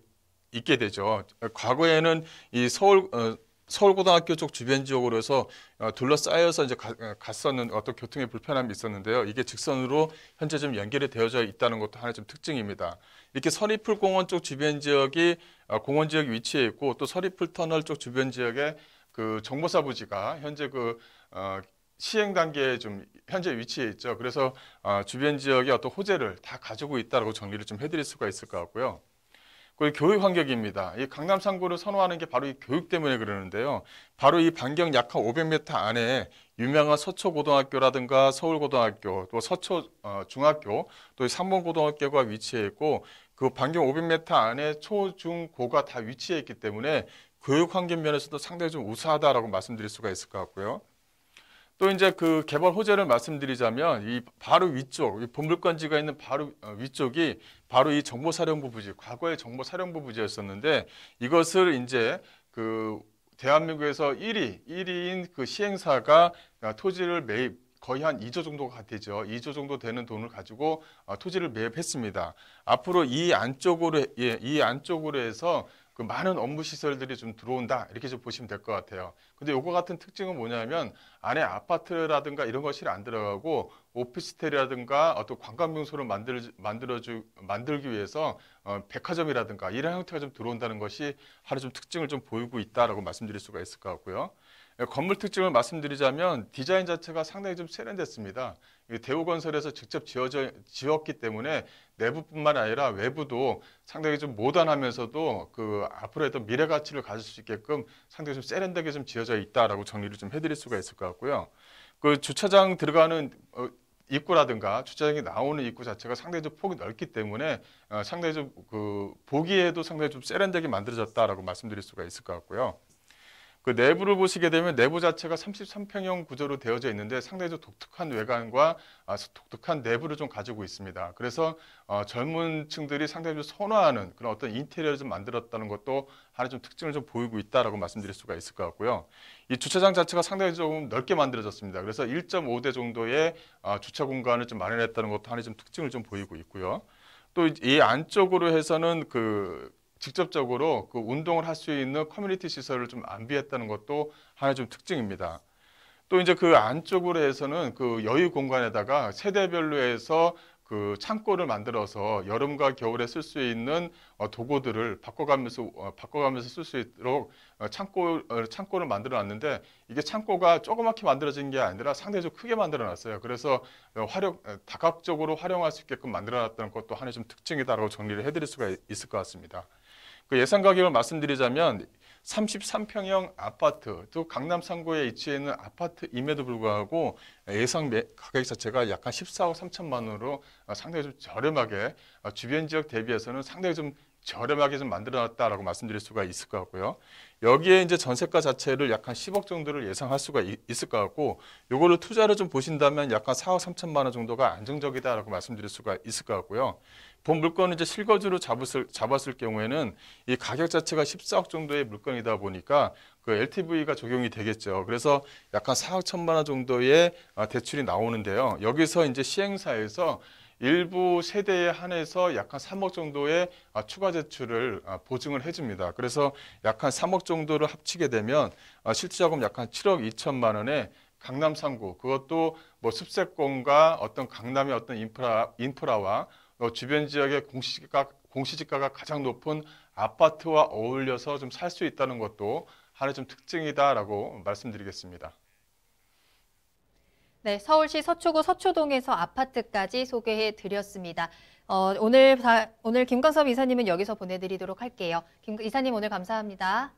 있게 되죠. 과거에는 이 서울고등학교 쪽 주변 지역으로 해서 둘러싸여서 이제 갔었는 어떤 교통의 불편함이 있었는데요. 이게 직선으로 현재 좀 연결이 되어져 있다는 것도 하나의 좀 특징입니다. 이렇게 서리풀공원 쪽 주변 지역이 공원 지역에 위치해 있고 또 서리풀 터널 쪽 주변 지역에 그 정보사 부지가 현재 시행 단계에 좀 현재 위치해 있죠. 그래서 주변 지역의 어떤 호재를 다 가지고 있다라고 정리를 좀 해드릴 수가 있을 것 같고요. 그리고 교육 환경입니다. 이 강남 3구를 선호하는 게 바로 이 교육 때문에 그러는데요. 바로 이 반경 약 한 500m 안에 유명한 서초고등학교라든가 서울고등학교, 또 서초 중학교, 또 상봉고등학교가 위치해 있고 그 반경 500m 안에 초, 중, 고가 다 위치해 있기 때문에 교육 환경 면에서도 상당히 좀 우수하다라고 말씀드릴 수가 있을 것 같고요. 또 이제 그 개발 호재를 말씀드리자면 이 바로 위쪽, 이 본물건지가 있는 바로 위쪽이 바로 이 정보사령부 부지, 과거의 정보사령부 부지였었는데 이것을 이제 그 대한민국에서 1위인 그 시행사가 토지를 매입, 거의 한 2조 정도가 되죠. 2조 정도 되는 돈을 가지고 토지를 매입했습니다. 앞으로 이 안쪽으로 해서 그 많은 업무 시설들이 좀 들어온다 이렇게 좀 보시면 될 것 같아요. 근데 요거 같은 특징은 뭐냐면 안에 아파트라든가 이런 것이 안 들어가고 오피스텔이라든가 어떤 관광명소를 만들기 위해서 백화점이라든가 이런 형태가 좀 들어온다는 것이 하나 좀 특징을 좀 보이고 있다라고 말씀드릴 수가 있을 것 같고요. 건물 특징을 말씀드리자면 디자인 자체가 상당히 좀 세련됐습니다. 대우건설에서 직접 지었기 때문에 내부뿐만 아니라 외부도 상당히 좀 모던하면서도 그 앞으로 어떤 미래 가치를 가질 수 있게끔 상당히 좀 세련되게 좀 지어져 있다라고 정리를 좀 해드릴 수가 있을 것 같고요. 그 주차장 들어가는 입구라든가 주차장이 나오는 입구 자체가 상당히 좀 폭이 넓기 때문에 상당히 좀 그 보기에도 상당히 좀 세련되게 만들어졌다라고 말씀드릴 수가 있을 것 같고요. 그 내부를 보시게 되면 내부 자체가 33평형 구조로 되어져 있는데 상당히 좀 독특한 외관과 독특한 내부를 좀 가지고 있습니다. 그래서 젊은 층들이 상당히 좀 선호하는 그런 어떤 인테리어를 좀 만들었다는 것도 하나 좀 특징을 좀 보이고 있다라고 말씀드릴 수가 있을 것 같고요. 이 주차장 자체가 상당히 좀 넓게 만들어졌습니다. 그래서 1.5대 정도의 주차 공간을 좀 마련했다는 것도 하나의 좀 특징을 좀 보이고 있고요. 또 이 안쪽으로 해서는 직접적으로 그 운동을 할 수 있는 커뮤니티 시설을 좀 안비했다는 것도 하나의 좀 특징입니다. 또 이제 그 안쪽으로 해서는 그 여유 공간에다가 세대별로 해서 그 창고를 만들어서 여름과 겨울에 쓸 수 있는 도구들을 바꿔가면서 쓸 수 있도록 창고를 만들어 놨는데 이게 창고가 조그맣게 만들어진 게 아니라 상당히 좀 크게 만들어 놨어요. 그래서 다각적으로 활용할 수 있게끔 만들어 놨다는 것도 하나의 좀 특징이다라고 정리를 해드릴 수가 있을 것 같습니다. 그 예상 가격을 말씀드리자면 33평형 아파트, 또 강남 3구에 위치해 있는 아파트임에도 불구하고 예상 가격 자체가 약 한 14억 3천만 원으로 상당히 좀 저렴하게 주변 지역 대비해서는 상당히 좀 저렴하게 좀 만들어놨다라고 말씀드릴 수가 있을 것 같고요. 여기에 이제 전세가 자체를 약 한 10억 정도를 예상할 수가 있을 것 같고, 요거를 투자를 좀 보신다면 약 한 4억 3천만 원 정도가 안정적이다라고 말씀드릴 수가 있을 것 같고요. 본 물건을 이제 실거주로 잡았을 경우에는 이 가격 자체가 14억 정도의 물건이다 보니까 그 LTV가 적용이 되겠죠. 그래서 약 한 4억 1천만 원 정도의 대출이 나오는데요. 여기서 이제 시행사에서 일부 세대에 한해서 약 한 3억 정도의 추가 대출을 보증을 해줍니다. 그래서 약 한 3억 정도를 합치게 되면 실제자금 약 한 7억 2천만 원에 강남 3구, 그것도 뭐 습세권과 어떤 강남의 어떤 인프라와 주변 지역의 공시지가가 가장 높은 아파트와 어울려서 좀 살 수 있다는 것도 하나의 좀 특징이다라고 말씀드리겠습니다. 네, 서울시 서초구 서초동에서 아파트까지 소개해 드렸습니다. 오늘 김광섭 이사님은 여기서 보내드리도록 할게요. 이사님 오늘 감사합니다.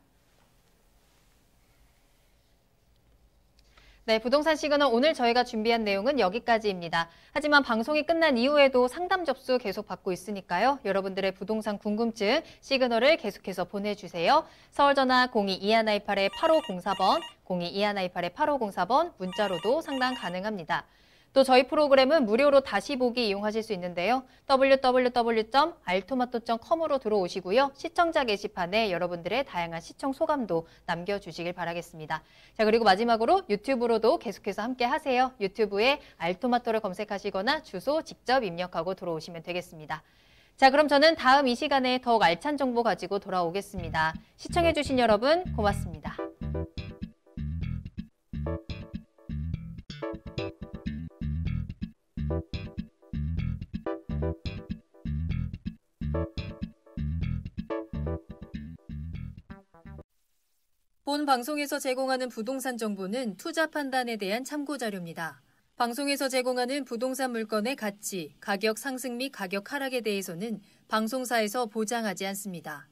네, 부동산 시그널 오늘 저희가 준비한 내용은 여기까지입니다. 하지만 방송이 끝난 이후에도 상담 접수 계속 받고 있으니까요. 여러분들의 부동산 궁금증 시그널을 계속해서 보내주세요. 서울전화 022128-8504번, 022128-8504번 문자로도 상담 가능합니다. 또 저희 프로그램은 무료로 다시 보기 이용하실 수 있는데요. www.altomato.com으로 들어오시고요. 시청자 게시판에 여러분들의 다양한 시청 소감도 남겨주시길 바라겠습니다. 자, 그리고 마지막으로 유튜브로도 계속해서 함께 하세요. 유튜브에 알토마토를 검색하시거나 주소 직접 입력하고 들어오시면 되겠습니다. 자, 그럼 저는 다음 이 시간에 더욱 알찬 정보 가지고 돌아오겠습니다. 시청해주신 여러분 고맙습니다. 본 방송에서 제공하는 부동산 정보는 투자 판단에 대한 참고 자료입니다. 방송에서 제공하는 부동산 물건의 가치, 가격 상승 및 가격 하락에 대해서는 방송사에서 보장하지 않습니다.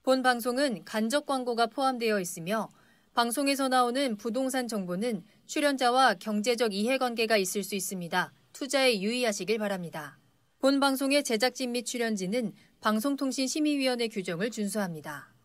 본 방송은 간접 광고가 포함되어 있으며 방송에서 나오는 부동산 정보는 출연자와 경제적 이해관계가 있을 수 있습니다. 투자에 유의하시길 바랍니다. 본 방송의 제작진 및 출연진은 방송통신심의위원회 규정을 준수합니다.